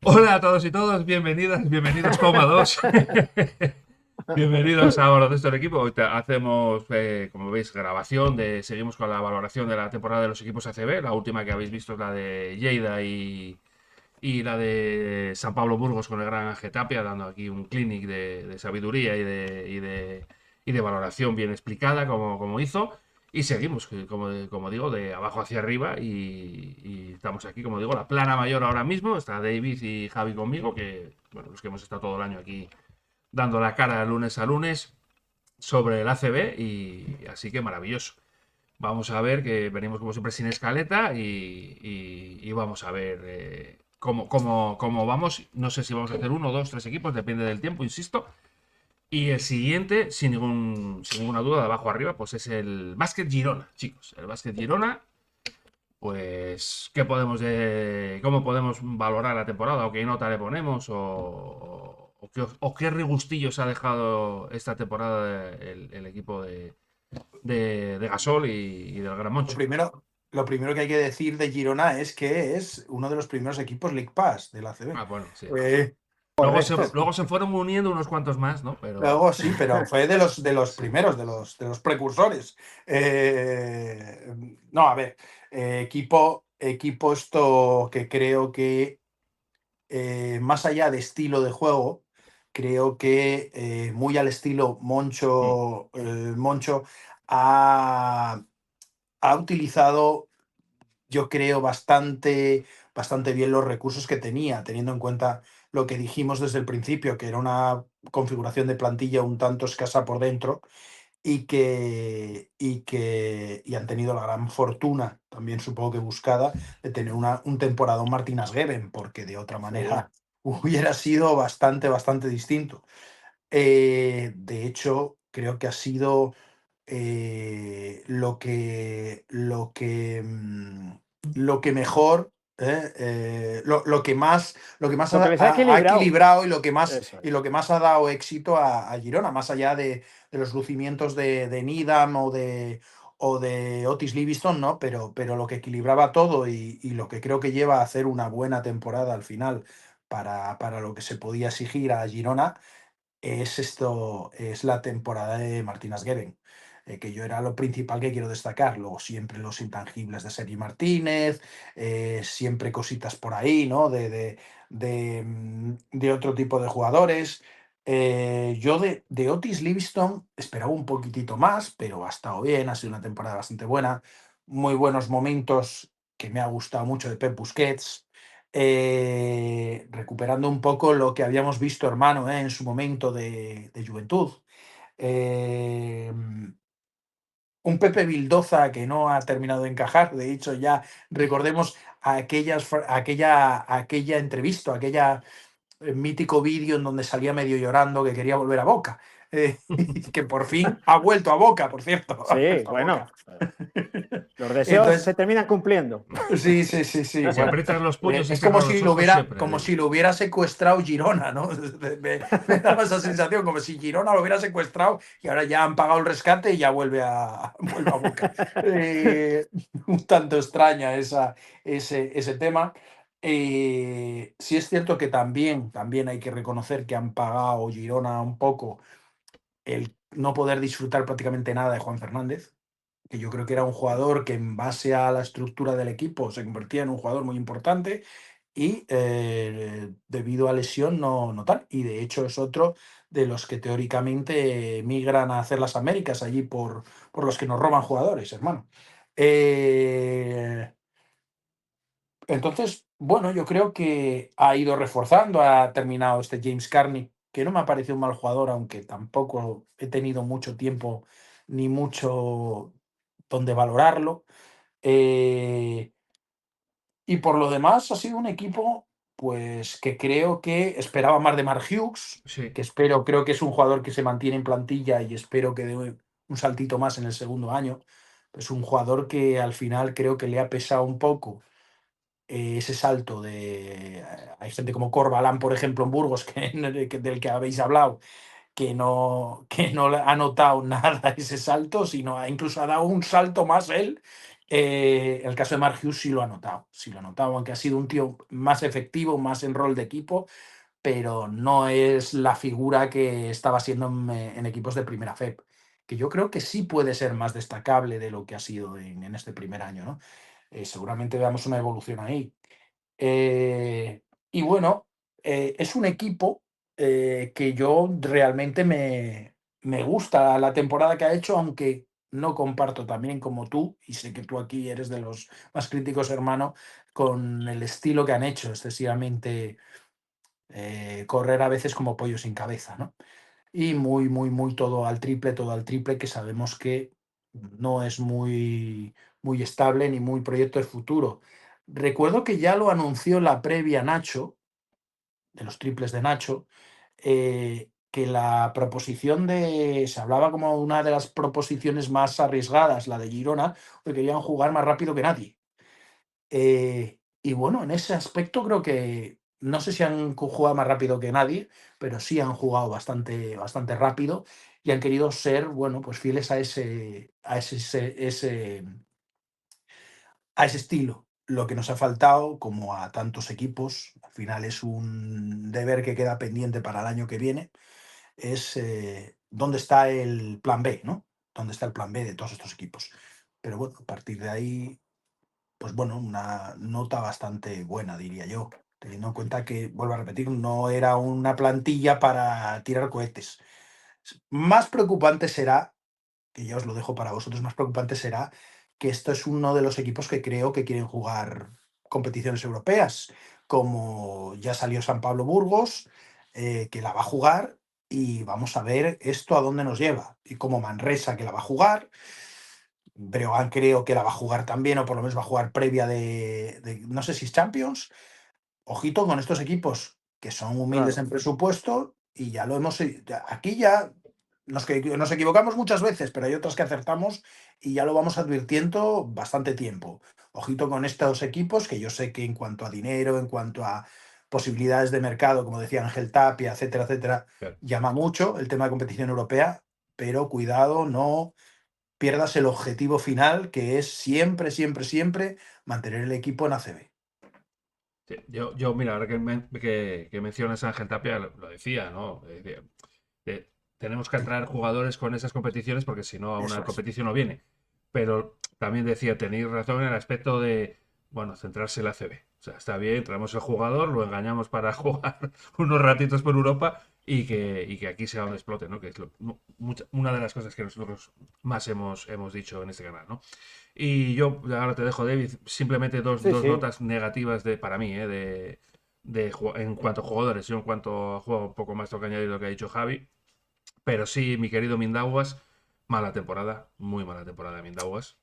Hola a todos y todas, bienvenidas, bienvenidos cómodos. Bienvenidos a Baloncesto del Equipo. Hoy hacemos, como veis, grabación seguimos con la valoración de la temporada de los equipos ACB. La última que habéis visto es la de Lleida y la de San Pablo Burgos con el gran Ángel Tapia, dando aquí un clinic de sabiduría y de valoración bien explicada, como hizo. Y seguimos, como digo, de abajo hacia arriba y estamos aquí, como digo, la plana mayor ahora mismo. Está David y Javi conmigo, que, bueno, los que hemos estado todo el año aquí dando la cara lunes a lunes sobre el ACB y así que maravilloso. Vamos a ver que venimos como siempre sin escaleta y vamos a ver cómo vamos. No sé si vamos a hacer uno, dos, tres equipos, depende del tiempo, insisto. Y el siguiente, sin ninguna duda, de abajo arriba, pues es el Básquet Girona, chicos. El Básquet Girona, pues, ¿cómo podemos valorar la temporada? ¿O qué nota le ponemos? ¿O qué regustillos ha dejado esta temporada el equipo de Gasol y del Gran Lo Moncho? primero, lo primero que hay que decir de Girona es que es uno de los primeros equipos League Pass de la ACB. Ah, bueno, sí. Luego se, Correcto. luego se fueron uniendo unos cuantos más, ¿no? Pero Luego sí, pero fue de los sí. primeros, de los precursores. No, a ver, equipo esto que creo que más allá de estilo de juego, creo que muy al estilo Mm, Moncho ha utilizado, yo creo, bastante bien los recursos que tenía, teniendo en cuenta lo que dijimos desde el principio, que era una configuración de plantilla un tanto escasa por dentro y han tenido la gran fortuna, también supongo que buscada, de tener un temporadón Martín Asgueben, porque de otra sí. manera hubiera sido bastante distinto. De hecho, creo que ha sido lo que mejor, lo que más Lo que les ha ha equilibrado. equilibrado y lo que más, Eso y es. lo que más ha dado éxito a Girona, más allá de los lucimientos de Needham o de Otis Livingston, ¿no? Pero lo que equilibraba todo y lo que creo que lleva a hacer una buena temporada al final para lo que se podía exigir a Girona es la temporada de Martín Asgueren, que yo era lo principal que quiero destacar. Luego siempre los intangibles de Sergi Martínez, siempre cositas por ahí, ¿no? De otro tipo de jugadores. Yo de Otis Livingston esperaba un poquitito más, pero ha estado bien, ha sido una temporada bastante buena. Muy buenos momentos que me ha gustado mucho de Pep Busquets, recuperando un poco lo que habíamos visto, hermano, en su momento de juventud. Eh, un Pepe Vildoza que no ha terminado de encajar. De hecho, ya recordemos aquella entrevista, mítico vídeo en donde salía medio llorando que quería volver a Boca. Que por fin ha vuelto a Boca, por cierto. Ha Sí, vuelto a Boca. bueno, los deseos se Entonces, terminan cumpliendo. sí, sí, sí, sí. Si Bueno, aprietas los puños y es como cierras si los lo ojos hubiera, siempre, como David. si lo hubiera secuestrado Girona, ¿no? Me daba esa sensación, como si Girona lo hubiera secuestrado y ahora ya han pagado el rescate y ya vuelve a Boca. Eh, un tanto extraña ese tema. Sí es cierto que también hay que reconocer que han pagado Girona un poco el no poder disfrutar prácticamente nada de Juan Fernández, que yo creo que era un jugador que en base a la estructura del equipo se convertía en un jugador muy importante y debido a lesión no tal. Y de hecho es otro de los que teóricamente migran a hacer las Américas allí por los que nos roban jugadores, hermano. Eh, entonces, bueno, yo creo que ha ido reforzando, ha terminado este James Carney, que no me ha parecido un mal jugador, aunque tampoco he tenido mucho tiempo ni mucho donde valorarlo. Eh, y por lo demás ha sido un equipo, pues que creo que esperaba más de Mark Hughes, Sí. que creo que es un jugador que se mantiene en plantilla y espero que dé un saltito más en el segundo año. Es un jugador que al final creo que le ha pesado un poco ese salto hay gente como Corbalán, por ejemplo, en Burgos, del que habéis hablado, que no le ha notado nada ese salto, sino incluso ha dado un salto más él. El caso de Mark Hughes sí lo ha notado, aunque ha sido un tío más efectivo, más en rol de equipo, pero no es la figura que estaba siendo en equipos de primera FEP, que yo creo que sí puede ser más destacable de lo que ha sido en este primer año, ¿no? Seguramente veamos una evolución ahí. Y bueno, es un equipo que yo realmente me gusta la temporada que ha hecho, aunque no comparto también como tú, y sé que tú aquí eres de los más críticos, hermano, con el estilo que han hecho, excesivamente correr a veces como pollo sin cabeza, ¿no? Y muy, muy, muy todo al triple, que sabemos que no es muy, muy estable ni muy proyecto de futuro. Recuerdo que ya lo anunció la previa Nacho, de los triples de Nacho, que la proposición se hablaba como una de las proposiciones más arriesgadas, la de Girona, porque querían jugar más rápido que nadie. Y bueno, en ese aspecto creo que no sé si han jugado más rápido que nadie, pero sí han jugado bastante, bastante rápido y han querido ser, bueno, pues fieles a ese estilo. Lo que nos ha faltado, como a tantos equipos, al final es un deber que queda pendiente para el año que viene, es dónde está el plan B, ¿no? ¿Dónde está el plan B de todos estos equipos? Pero bueno, a partir de ahí, pues bueno, una nota bastante buena, diría yo, teniendo en cuenta que, vuelvo a repetir, no era una plantilla para tirar cohetes. Más preocupante será, que ya os lo dejo para vosotros, más preocupante será que esto es uno de los equipos que creo que quieren jugar competiciones europeas, como ya salió San Pablo Burgos, que la va a jugar, y vamos a ver esto a dónde nos lleva, y como Manresa, que la va a jugar. Breogán creo que la va a jugar también, o por lo menos va a jugar previa no sé si es Champions. Ojito con estos equipos que son humildes Claro. en presupuesto, y ya lo aquí ya nos equivocamos muchas veces, pero hay otras que acertamos y ya lo vamos advirtiendo bastante tiempo. Ojito con estos equipos, que yo sé que en cuanto a dinero, en cuanto a posibilidades de mercado, como decía Ángel Tapia, etcétera, etcétera, Claro. llama mucho el tema de competición europea, pero cuidado, no pierdas el objetivo final, que es siempre, siempre, siempre mantener el equipo en ACB. Sí, mira, ahora que mencionas a Ángel Tapia, lo decía, ¿no? Tenemos que atraer jugadores con esas competiciones porque si no, a una Eso es. competición no viene. Pero también decía, tenéis razón en el aspecto de, bueno, centrarse en la CB. O sea, está bien, traemos el jugador, lo engañamos para jugar unos ratitos por Europa y que aquí sea donde explote, ¿no? Que es una de las cosas que nosotros más hemos dicho en este canal, ¿no? Y yo, ahora te dejo, David, simplemente dos, Sí, dos sí. notas negativas para mí, en cuanto a jugadores. Yo en cuanto a juego, un poco más tengo que añadir lo que ha dicho Javi. Pero sí, mi querido Mindaugas, mala temporada, muy mala temporada de Mindaugas,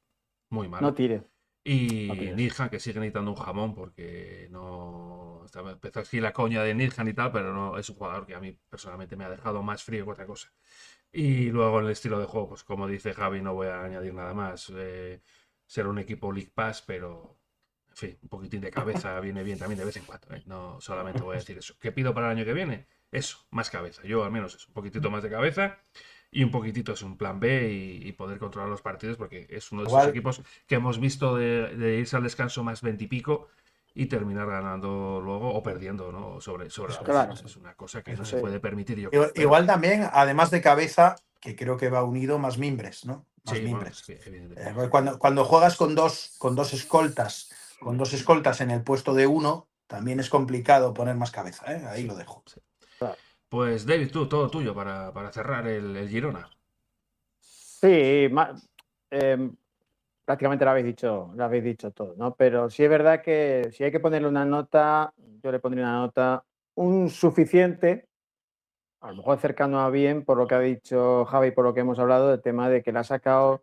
muy No mala. tires, no Y tires. Nilhan, que sigue necesitando un jamón porque no. Empezó aquí la coña de Nilhan y tal, pero no es un jugador que a mí personalmente me ha dejado más frío que otra cosa. Y luego en el estilo de juego, pues como dice Javi, no voy a añadir nada más. Ser un equipo League Pass, pero en fin, un poquitín de cabeza viene bien también de vez en cuando. No solamente voy a decir eso. ¿Qué pido para el año que viene? Eso, más cabeza. Yo al menos eso, un poquitito más de cabeza y un poquitito es un plan B y poder controlar los partidos porque es uno de esos Igual, equipos que hemos visto de irse al descanso más 20 y pico y terminar ganando luego o perdiendo, ¿no? Sobre la eso hora. es. Claro. Es una cosa que no Eso se es. puede permitir, yo creo. Igual también, además de cabeza, que creo que va unido, más mimbres, ¿no? Más Sí, bueno, mimbres. evidentemente. Porque cuando juegas con dos escoltas en el puesto de uno, también es complicado poner más cabeza, ¿eh? Ahí Sí, lo dejo. sí. Claro. Pues David, todo tuyo para cerrar el Girona. Sí, prácticamente lo habéis dicho todo, ¿no? Pero sí es verdad que si hay que ponerle una nota, yo le pondría una nota un suficiente, a lo mejor cercano a bien, por lo que ha dicho Javi, por lo que hemos hablado, del tema de que le ha sacado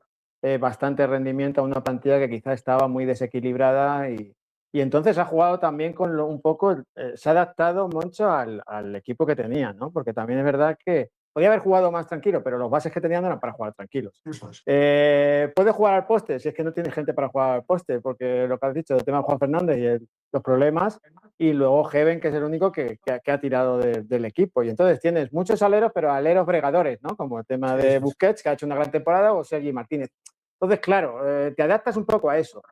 bastante rendimiento a una plantilla que quizá estaba muy desequilibrada y entonces ha jugado también con un poco, se ha adaptado Moncho al equipo que tenía, ¿no? Porque también es verdad que podía haber jugado más tranquilo, pero los bases que tenían no eran para jugar tranquilos. Eso es. Puede jugar al poste, si es que no tiene gente para jugar al poste, porque lo que has dicho, el tema de Juan Fernández y los problemas, y luego Heaven, que es el único que ha tirado del equipo. Y entonces tienes muchos aleros, pero aleros bregadores, ¿no? Como el tema de Busquets, que ha hecho una gran temporada, o Sergi Martínez. Entonces, claro, te adaptas un poco a eso.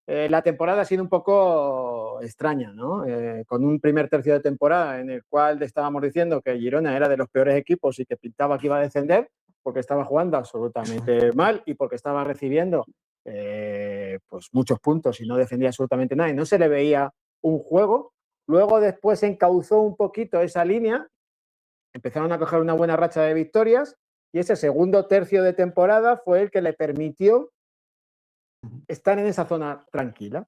La temporada ha sido un poco extraña, ¿no? Con un primer tercio de temporada en el cual estábamos diciendo que Girona era de los peores equipos y que pintaba que iba a descender porque estaba jugando absolutamente mal y porque estaba recibiendo pues muchos puntos y no defendía absolutamente nada y no se le veía un juego. Luego después encauzó un poquito esa línea, empezaron a coger una buena racha de victorias y ese segundo tercio de temporada fue el que le permitió estar en esa zona tranquila.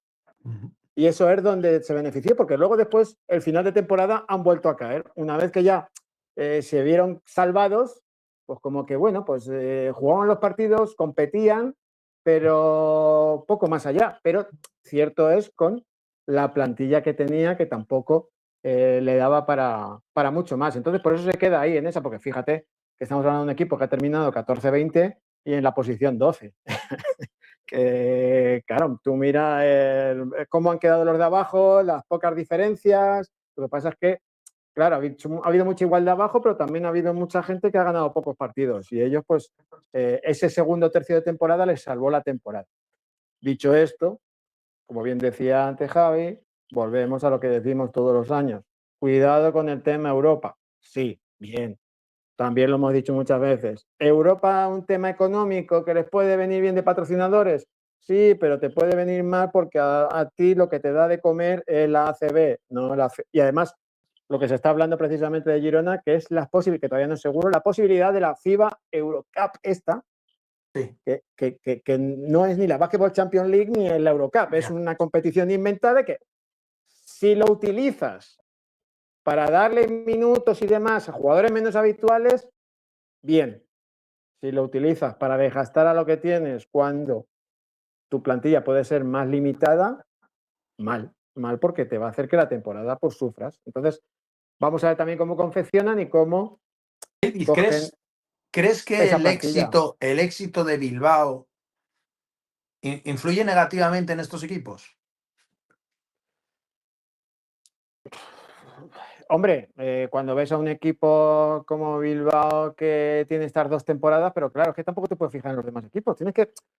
Y eso es donde se benefició, porque luego después, el final de temporada, han vuelto a caer. Una vez que ya se vieron salvados, pues como que, bueno, pues jugaban los partidos, competían, pero poco más allá. Pero cierto es con la plantilla que tenía, que tampoco le daba para mucho más. Entonces, por eso se queda ahí en esa, porque fíjate que estamos hablando de un equipo que ha terminado 14-20 y en la posición 12. Que, claro, tú mira cómo han quedado los de abajo, las pocas diferencias. Lo que pasa es que, claro, ha habido mucha igualdad abajo, pero también ha habido mucha gente que ha ganado pocos partidos y ellos, pues, ese segundo tercio de temporada les salvó la temporada. Dicho esto, como bien decía antes Javi, volvemos a lo que decimos todos los años. Cuidado con el tema Europa. Sí, bien. También lo hemos dicho muchas veces. ¿Europa un tema económico que les puede venir bien de patrocinadores? Sí, pero te puede venir mal porque a ti lo que te da de comer es la ACB, no la FE. Y además, lo que se está hablando precisamente de Girona, que es la posibilidad, que todavía no es seguro, la posibilidad de la FIBA Eurocup esta, Sí. que no es ni la Basketball Champions League ni la Eurocup, es una competición inventada que si lo utilizas para darle minutos y demás a jugadores menos habituales, bien. Si lo utilizas para desgastar a lo que tienes cuando tu plantilla puede ser más limitada, mal porque te va a hacer que la temporada pues sufras. Entonces, vamos a ver también cómo confeccionan y cómo cogen ¿Crees que esa plantilla. el éxito de Bilbao influye negativamente en estos equipos? Hombre, cuando ves a un equipo como Bilbao que tiene estas 2 temporadas, pero claro, es que tampoco te puedes fijar en los demás equipos.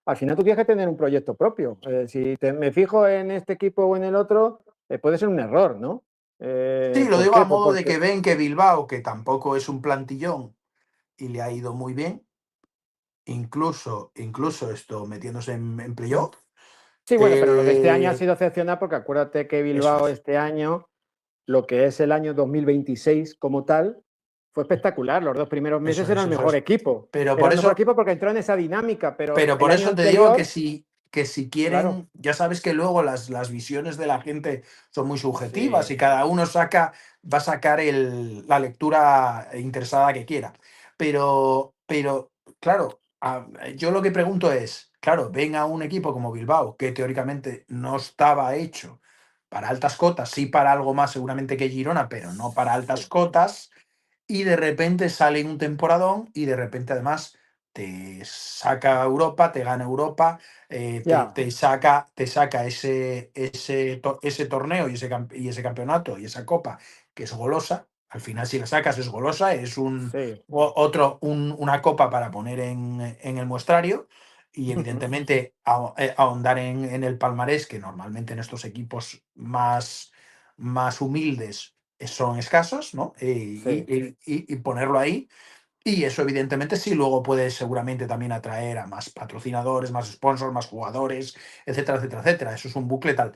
Al final tú tienes que tener un proyecto propio. Si me fijo en este equipo o en el otro, puede ser un error, ¿no? Sí, lo ¿Por digo qué? a Pues modo de porque que ven que Bilbao, que tampoco es un plantillón y le ha ido muy bien, incluso esto metiéndose en playoff. sí, bueno, pero lo de este año ha Eh, sido excepcional porque acuérdate que Eso Bilbao es. este año, lo que es el año 2026 como tal, fue espectacular. Los 2 primeros meses Eso era es, el eso mejor es. equipo. Pero Era por el mejor eso, equipo porque entró en esa dinámica, pero pero el por año eso te digo anterior, que si claro, quieren, ya sabes que luego las visiones de la gente son muy subjetivas sí, y cada uno va a sacar la lectura interesada que quiera. Pero claro, yo lo que pregunto es, claro, ven a un equipo como Bilbao, que teóricamente no estaba hecho para altas cotas, sí para algo más seguramente que Girona, pero no para altas sí, cotas, y de repente sale en un temporadón y de repente además te saca a Europa, te gana Europa, ya, te saca ese torneo y ese campeonato y esa copa que es golosa. Al final, si la sacas, es golosa, es sí. una copa para poner en el muestrario y, evidentemente, ahondar en el palmarés, que normalmente en estos equipos más humildes son escasos, ¿no? Sí. Y ponerlo ahí. Y eso, evidentemente, sí, luego puede seguramente también atraer a más patrocinadores, más sponsors, más jugadores, etcétera, etcétera, etcétera. Eso es un bucle tal.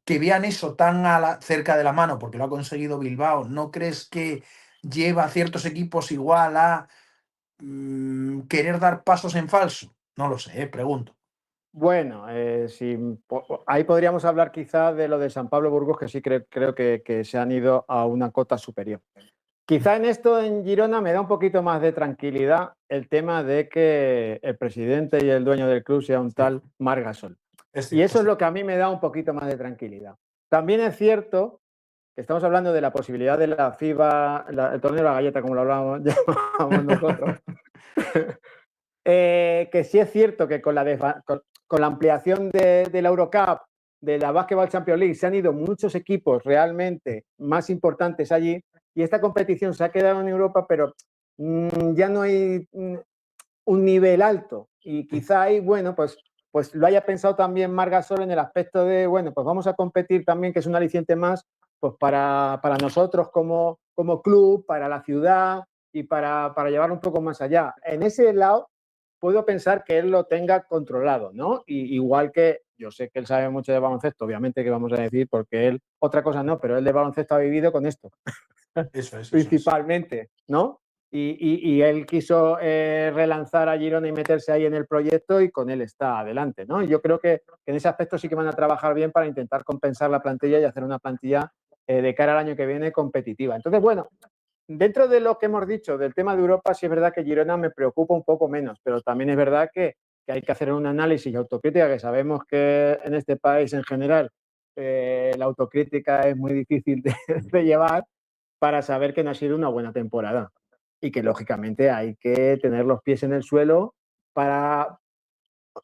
Que vean eso tan cerca de la mano, porque lo ha conseguido Bilbao, ¿no crees que lleva a ciertos equipos igual a querer dar pasos en falso? No lo sé, pregunto. Bueno, ahí podríamos hablar quizá de lo de San Pablo Burgos, que sí creo que se han ido a una cota superior. Quizá en esto en Girona me da un poquito más de tranquilidad el tema de que el presidente y el dueño del club sea un tal Marc Gasol. Es Y cierto, eso es sí. lo que a mí me da un poquito más de tranquilidad. También es cierto que estamos hablando de la posibilidad de la FIBA, el torneo de la galleta, como lo llamamos nosotros, que sí es cierto que con la ampliación de la Eurocup de la Basketball Champions League se han ido muchos equipos realmente más importantes allí y esta competición se ha quedado en Europa, pero ya no hay un nivel alto y quizá ahí, bueno, pues lo haya pensado también Marc Gasol en el aspecto de, bueno, pues vamos a competir también, que es un aliciente más, pues para nosotros como club, para la ciudad y para llevar un poco más allá. En ese lado puedo pensar que él lo tenga controlado, ¿no? Y, igual que yo sé que él sabe mucho de baloncesto, obviamente que vamos a decir, porque él, otra cosa no, pero él de baloncesto ha vivido con esto. Eso es. Principalmente, ¿no? Y él quiso relanzar a Girona y meterse ahí en el proyecto y con él está adelante, ¿no? Y yo creo que en ese aspecto sí que van a trabajar bien para intentar compensar la plantilla y hacer una plantilla de cara al año que viene competitiva. Entonces, bueno, dentro de lo que hemos dicho del tema de Europa, sí es verdad que Girona me preocupa un poco menos, pero también es verdad que hay que hacer un análisis y autocrítica, que sabemos que en este país en general la autocrítica es muy difícil de llevar, para saber que no ha sido una buena temporada y que lógicamente hay que tener los pies en el suelo para,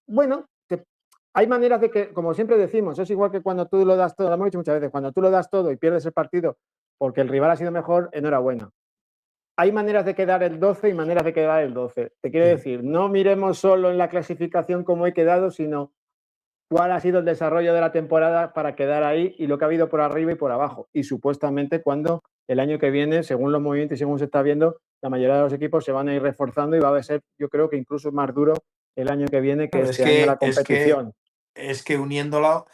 bueno, hay maneras de que, como siempre decimos, es igual que cuando tú lo das todo, lo hemos dicho muchas veces, cuando tú lo das todo y pierdes el partido porque el rival ha sido mejor, enhorabuena. Hay maneras de quedar el 12 y maneras de quedar el 12. Te quiero decir, no miremos solo en la clasificación cómo he quedado, sino cuál ha sido el desarrollo de la temporada para quedar ahí y lo que ha habido por arriba y por abajo. Y supuestamente cuando el año que viene, según los movimientos y según se está viendo, la mayoría de los equipos se van a ir reforzando y va a ser, yo creo que incluso más duro el año que viene que este año la competición. Es que uniéndolo,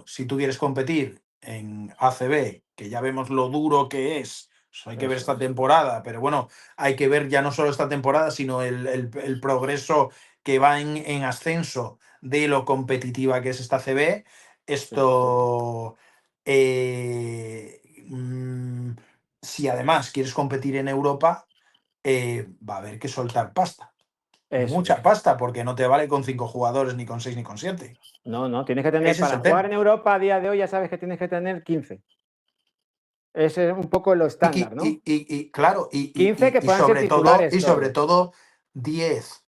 si tú quieres competir en ACB, que ya vemos lo duro que es, hay que ver esta temporada, pero bueno, hay que ver ya no solo esta temporada, sino el progreso que va en ascenso de lo competitiva que es esta ACB. Si además quieres competir en Europa, va a haber que soltar pasta. Mucha pasta, porque no te vale con 5 jugadores, ni con 6, ni con 7. No, tienes que tener, para jugar en Europa a día de hoy, ya sabes que tienes que tener 15. Ese es un poco lo estándar, ¿no? Claro, 15 que puedan ser titulares. Y sobre todo 10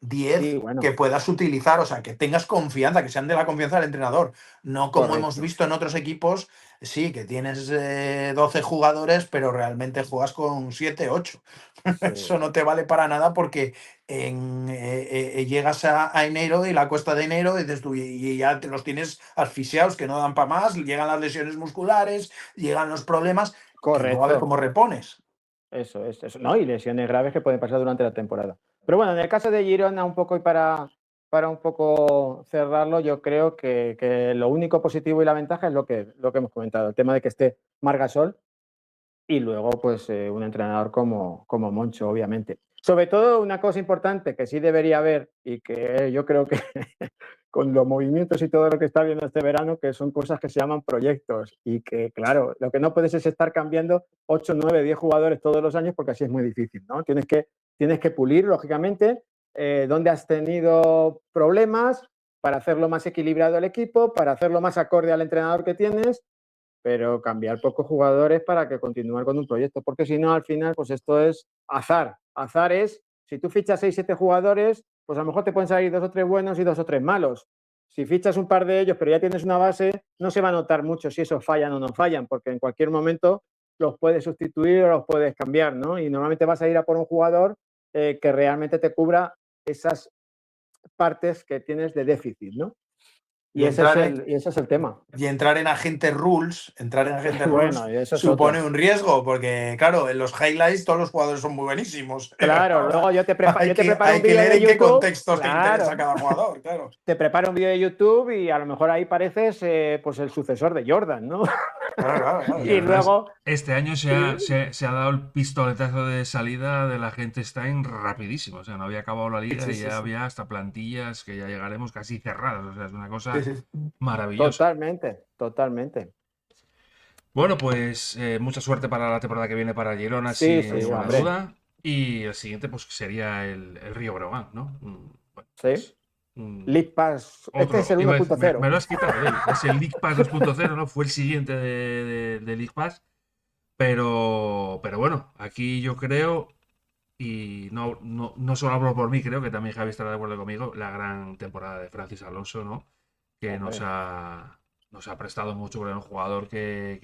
Sí, bueno. que puedas utilizar, o sea, que tengas confianza, que sean de la confianza del entrenador. No como Correcto. hemos visto en otros equipos, sí, que tienes 12 jugadores, pero realmente juegas con 7, 8. Sí. Eso no te vale para nada porque llegas a enero y la cuesta de enero dices tú, y ya te los tienes asfixiados, que no dan para más, llegan las lesiones musculares, llegan los problemas, correcto, que luego a ver cómo repones. Eso. No, y lesiones graves que pueden pasar durante la temporada. Pero bueno, en el caso de Girona, un poco y para un poco cerrarlo, yo creo que lo único positivo y la ventaja es lo que hemos comentado, el tema de que esté Marc Gasol y luego pues un entrenador como Moncho, obviamente. Sobre todo una cosa importante que sí debería haber y que yo creo que con los movimientos y todo lo que está viendo este verano, que son cosas que se llaman proyectos y que, claro, lo que no puedes es estar cambiando 8, 9, 10 jugadores todos los años porque así es muy difícil, ¿no? Tienes que pulir, lógicamente, dónde has tenido problemas para hacerlo más equilibrado el equipo, para hacerlo más acorde al entrenador que tienes, pero cambiar pocos jugadores para que continúen con un proyecto, porque si no, al final, pues esto es azar. Azar es, si tú fichas 6, 7 jugadores, pues a lo mejor te pueden salir 2 o 3 buenos y 2 o 3 malos. Si fichas un par de ellos, pero ya tienes una base, no se va a notar mucho si esos fallan o no fallan, porque en cualquier momento los puedes sustituir o los puedes cambiar, ¿no? Y normalmente vas a ir a por un jugador que realmente te cubra esas partes que tienes de déficit, ¿no? Y ese es el tema. Y entrar en agentes rules, bueno, eso supone un riesgo, porque claro, en los highlights todos los jugadores son muy buenísimos. Claro, luego yo te preparo un vídeo de YouTube. Hay que leer en qué contextos te interesa cada jugador, claro. Te preparo un vídeo de YouTube y a lo mejor ahí pareces pues el sucesor de Jordan, ¿no? Claro. Y luego este año se ha dado el pistoletazo de salida de la gente Stein rapidísimo. O sea, no había acabado la liga y ya había hasta plantillas que ya llegaremos casi cerradas. O sea, es una cosa maravillosa. Totalmente. Bueno, pues mucha suerte para la temporada que viene para Girona, sin ninguna duda. Y el siguiente pues sería el Río Breogán, ¿no? Bueno, sí. League Pass. Este es el 1.0. Me lo has quitado. Es el League Pass 2.0, ¿no? Fue el siguiente de League Pass. Pero bueno, aquí yo creo, y no solo hablo por mí, creo que también Javi estará de acuerdo conmigo, la gran temporada de Francis Alonso, ¿no? que nos Hombre. ha prestado mucho, porque era un jugador que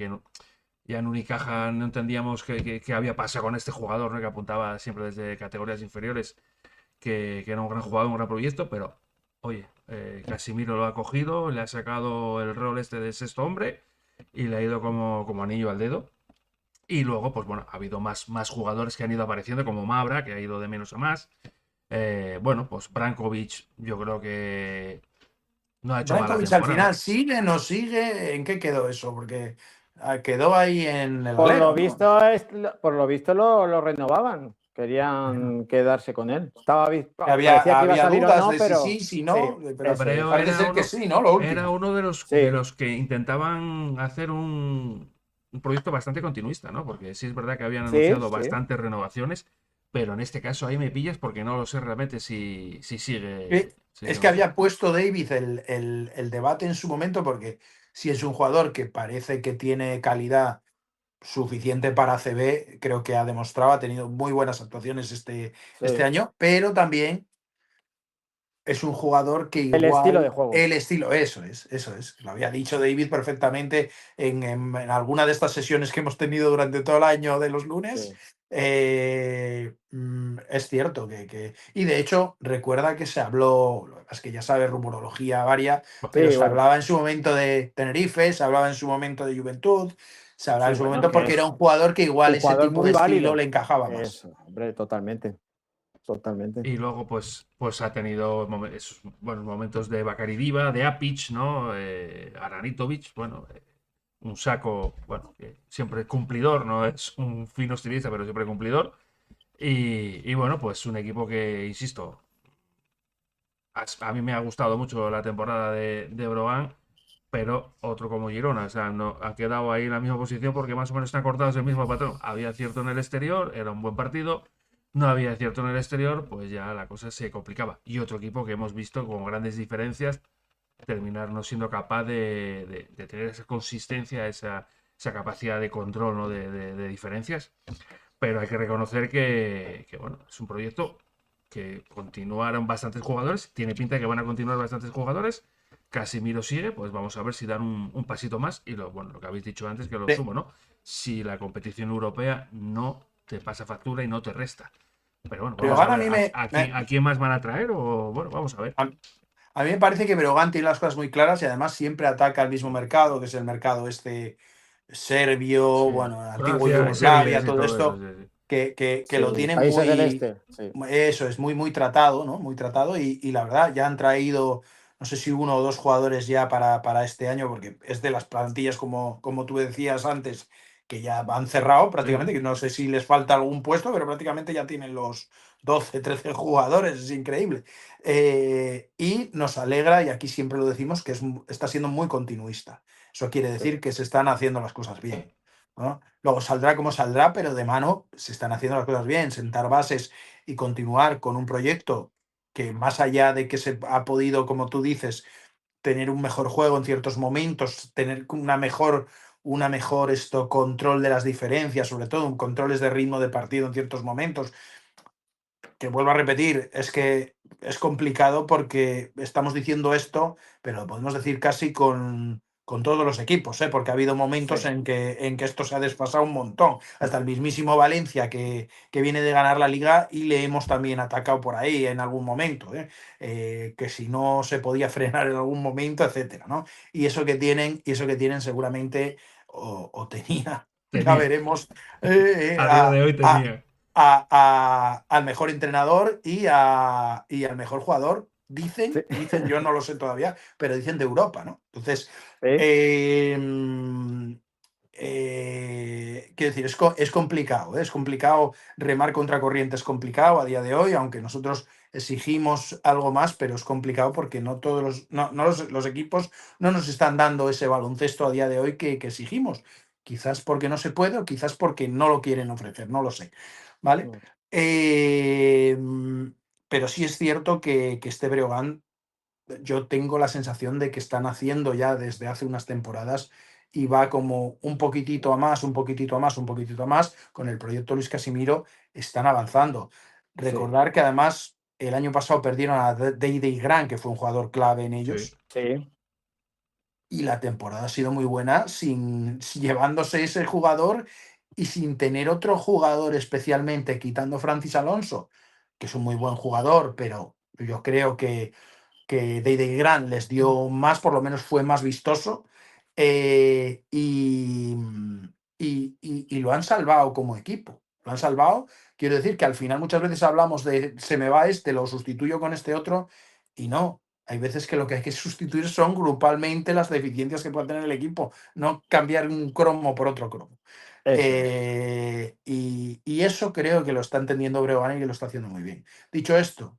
ya en Unicaja no entendíamos qué había pasado con este jugador, ¿no? Que apuntaba siempre desde categorías inferiores, que era un gran jugador, un gran proyecto, pero oye, Casimiro lo ha cogido, le ha sacado el rol este de sexto hombre y le ha ido como anillo al dedo. Y luego, pues bueno, ha habido más jugadores que han ido apareciendo, como Mabra, que ha ido de menos a más. Bueno, pues Brankovic, yo creo que no ha hecho mala Brankovic al temporada. final sigue, no sigue, ¿en qué quedó eso? Porque quedó ahí en el Por lo alero, ¿no? visto, por lo visto lo renovaban. Querían quedarse con él. Parecía que iba a Había salir o dudas no, de si pero sí, si sí, no, pero eso es. Breo parece ser que sí, ¿no? Lo era último. uno de Sí, los que intentaban hacer un proyecto bastante continuista, ¿no? Porque sí es verdad que habían sí, anunciado sí. bastantes renovaciones, pero en este caso ahí me pillas porque no lo sé realmente si sigue Es o que no sigue. había puesto David el debate en su momento, porque si es un jugador que parece que tiene calidad suficiente para ACB, creo que ha demostrado, ha tenido muy buenas actuaciones este Sí. año, pero también es un jugador que El estilo de igual juego. el estilo, eso es, lo había dicho David perfectamente en alguna de estas sesiones que hemos tenido durante todo el año de los lunes. Sí, Es cierto y de hecho recuerda que se habló, lo que pasa es que ya sabe rumorología varia, pero sí, se bueno, hablaba en su momento de Tenerife, se hablaba en su momento de Juventud, se hablaba sí, en su bueno, momento que porque era es un jugador que igual un ese jugador tipo de muy estilo le válido. encajaba más. Eso, hombre, totalmente, totalmente. Y luego, pues ha tenido esos buenos momentos de Bakary Diva, de Apic, ¿no? Aranitovic, bueno, un saco, bueno, que siempre cumplidor, no es un fino estilista, pero siempre cumplidor. Y bueno, pues un equipo que, insisto, a mí me ha gustado mucho la temporada de Brogan, pero otro como Girona, o sea, no, ha quedado ahí en la misma posición porque más o menos están cortados el mismo patrón. Había acierto en el exterior, era un buen partido, no había acierto en el exterior, pues ya la cosa se complicaba. Y otro equipo que hemos visto con grandes diferencias terminar no siendo capaz de tener esa consistencia, esa capacidad de control, ¿no? de diferencias. Pero hay que reconocer bueno, es un proyecto que continuaron bastantes jugadores, tiene pinta de que van a continuar bastantes jugadores. Casimiro sigue, pues vamos a ver si dan un pasito más. Y bueno, lo que habéis dicho antes, que lo De- sumo, ¿no? Si la competición europea no te pasa factura y no te resta. Pero bueno, vamos a Breogán a ver mí a quién más van a traer o bueno, vamos a ver. a mí me parece que Breogán tiene las cosas muy claras y además siempre ataca al mismo mercado, que es el mercado serbio, Sí. bueno, antiguo Croacia, Serbia, Yugoslavia, sí, todo todo eso, esto, sí, sí. que lo Sí, tiene países del este, sí. eso es muy tratado, ¿no? Muy tratado y la verdad ya han traído, no sé si uno o dos jugadores ya para este año, porque es de las plantillas como tú decías antes, que ya han cerrado Sí, prácticamente, sí. que no sé si les falta algún puesto, pero prácticamente ya tienen los 12 13 jugadores, es increíble. Y nos alegra, y aquí siempre lo decimos, que está siendo muy continuista. Eso quiere Sí, decir que se están haciendo las cosas bien, ¿no? Luego saldrá como saldrá, pero de mano se están haciendo las cosas bien, sentar bases y continuar con un proyecto que más allá de que se ha podido, como tú dices, tener un mejor juego en ciertos momentos, tener una mejor control de las diferencias, sobre todo un controles de ritmo de partido en ciertos momentos, que vuelvo a repetir, es que es complicado porque estamos diciendo esto, pero lo podemos decir casi con todos los equipos, ¿eh? Porque ha habido momentos sí. en que esto se ha desfasado un montón. Hasta el mismísimo Valencia que viene de ganar la liga y le hemos también atacado por ahí en algún momento, ¿eh? Que si no se podía frenar en algún momento, etcétera, ¿no? Y eso que tienen seguramente o tenía, ya Tenía. veremos, A día de hoy a tenía. al mejor entrenador y al mejor jugador. Sí, Dicen, yo no lo sé todavía, pero dicen de Europa, ¿no? Entonces, sí, eh, quiero decir, es complicado, ¿eh? Es complicado, remar contra corriente es complicado a día de hoy, aunque nosotros exigimos algo más, pero es complicado porque no todos los equipos no nos están dando ese baloncesto a día de hoy que exigimos. Quizás porque no se puede o quizás porque no lo quieren ofrecer, no lo sé. ¿Vale? no, Eh, pero sí es cierto que este Breogán, yo tengo la sensación de que están haciendo ya desde hace unas temporadas y va como un poquitito a más, un poquitito a más, un poquitito a más. Con el proyecto Luis Casimiro están avanzando. sí, Recordar que además el año pasado perdieron a Deide Gran, que fue un jugador clave en Sí. ellos. sí. y la temporada ha sido muy buena llevándose ese jugador y sin tener otro jugador especialmente, quitando Francis Alonso, que es un muy buen jugador, pero yo creo que Dede Grant les dio más, por lo menos fue más vistoso, y lo han salvado como equipo. Lo han salvado. Quiero decir que al final muchas veces hablamos de se me va este, lo sustituyo con este otro, y no. Hay veces que lo que hay que sustituir son grupalmente las deficiencias que pueda tener el equipo, no cambiar un cromo por otro cromo. Eso es. Y eso creo que lo está entendiendo Breogán y que lo está haciendo muy bien. Dicho esto,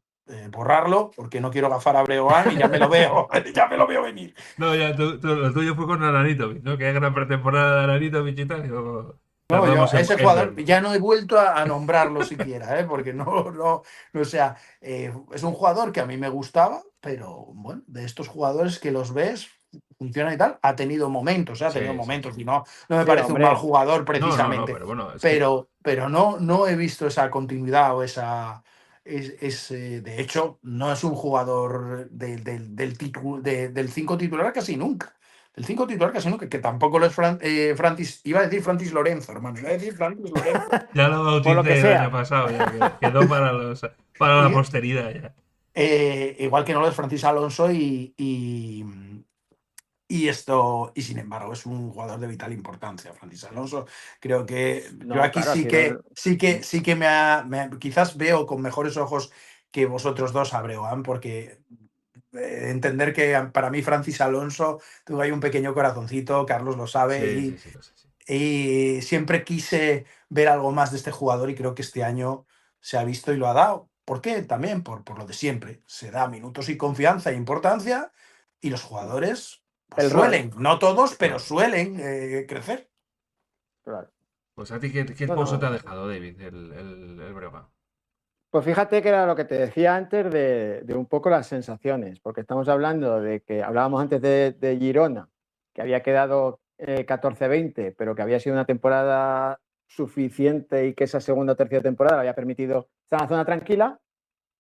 borrarlo, porque no quiero gafar a Breogán y ya me lo veo, ya me lo veo venir. No, ya, lo tuyo fue con Aranitovic, ¿no? Que hay gran pretemporada de Aranitovic y tal. No, yo Tardamos a ese en jugador verlo. ya no he vuelto a nombrarlo siquiera, porque no, o sea, es un jugador que a mí me gustaba, pero bueno, de estos jugadores que los ves, funcionan y tal, ha tenido Sí, sí, sí. y no me Sí, parece un mal hombre. jugador No, no, no, precisamente, pero bueno, es que pero no he visto esa continuidad o esa. De hecho, no es un jugador del 5 titular casi nunca. El 5 titular casi nunca, que tampoco lo es Francis, iba a decir Francis Lorenzo, hermano, iba a decir Francis Lorenzo. ya lo Por lo que bauticé el año sea. pasado, ya que quedó para la Y, posteridad ya. igual que no lo es Francis Alonso y sin embargo es un jugador de vital importancia, Francis Alonso. Creo que yo No, aquí claro, ha sí sido. que quizás veo con mejores ojos que vosotros dos a Breogán, porque entender que para mí Francis Alonso tuvo ahí un pequeño corazoncito, Carlos lo sabe, Sí, sí, sí, lo sé, sí. y siempre quise ver algo más de este jugador y creo que este año se ha visto y lo ha dado. ¿Por qué? También por lo de siempre. Se da minutos y confianza e importancia y los jugadores pues El rol. suelen, no todos, pero Claro. suelen crecer. Claro. Pues a ti, ¿qué No, pozo te ha no. dejado, David, el Breogán? Pues fíjate que era lo que te decía antes de un poco las sensaciones, porque estamos hablando de que hablábamos antes de Girona, que había quedado 14-20, pero que había sido una temporada suficiente y que esa segunda o tercera temporada le había permitido estar en la zona tranquila.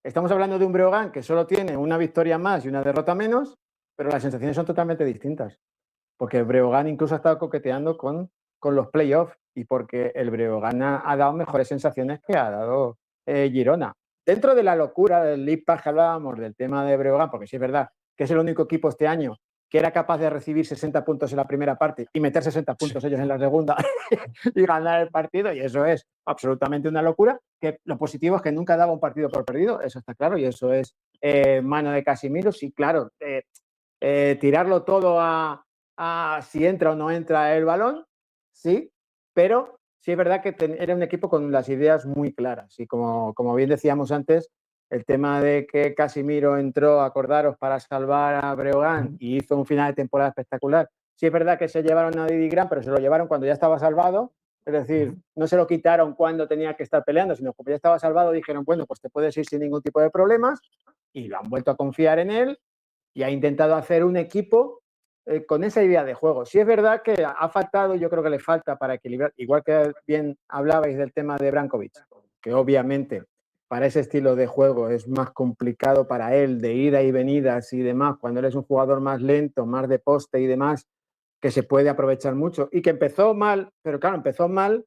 Estamos hablando de un Breogán que solo tiene una victoria más y una derrota menos, pero las sensaciones son totalmente distintas, porque el Breogán incluso ha estado coqueteando con los playoffs y porque el Breogán ha dado mejores sensaciones que ha dado Girona. Dentro de la locura del League Pass que hablábamos del tema de Breogán, porque sí es verdad que es el único equipo este año que era capaz de recibir 60 puntos en la primera parte y meter 60 Sí. puntos ellos en la segunda y ganar el partido, y eso es absolutamente una locura. Que lo positivo es que nunca daba un partido por perdido, eso está claro, y eso es mano de Casimiro. Sí, claro, tirarlo todo a si entra o no entra el balón, sí, pero sí es verdad que era un equipo con las ideas muy claras. Y como bien decíamos antes, el tema de que Casimiro entró, acordaros, para salvar a Breogán y hizo un final de temporada espectacular. Sí es verdad que se llevaron a Didi Grant, pero se lo llevaron cuando ya estaba salvado. Es decir, no se lo quitaron cuando tenía que estar peleando, sino cuando ya estaba salvado dijeron, bueno, pues te puedes ir sin ningún tipo de problemas, y lo han vuelto a confiar en él y ha intentado hacer un equipo con esa idea de juego. Sí es verdad que ha faltado, yo creo que le falta para equilibrar, igual que bien hablabais del tema de Brankovic, que obviamente para ese estilo de juego es más complicado para él, de ida y venidas y demás, cuando él es un jugador más lento, más de poste y demás, que se puede aprovechar mucho y que empezó mal, pero claro, empezó mal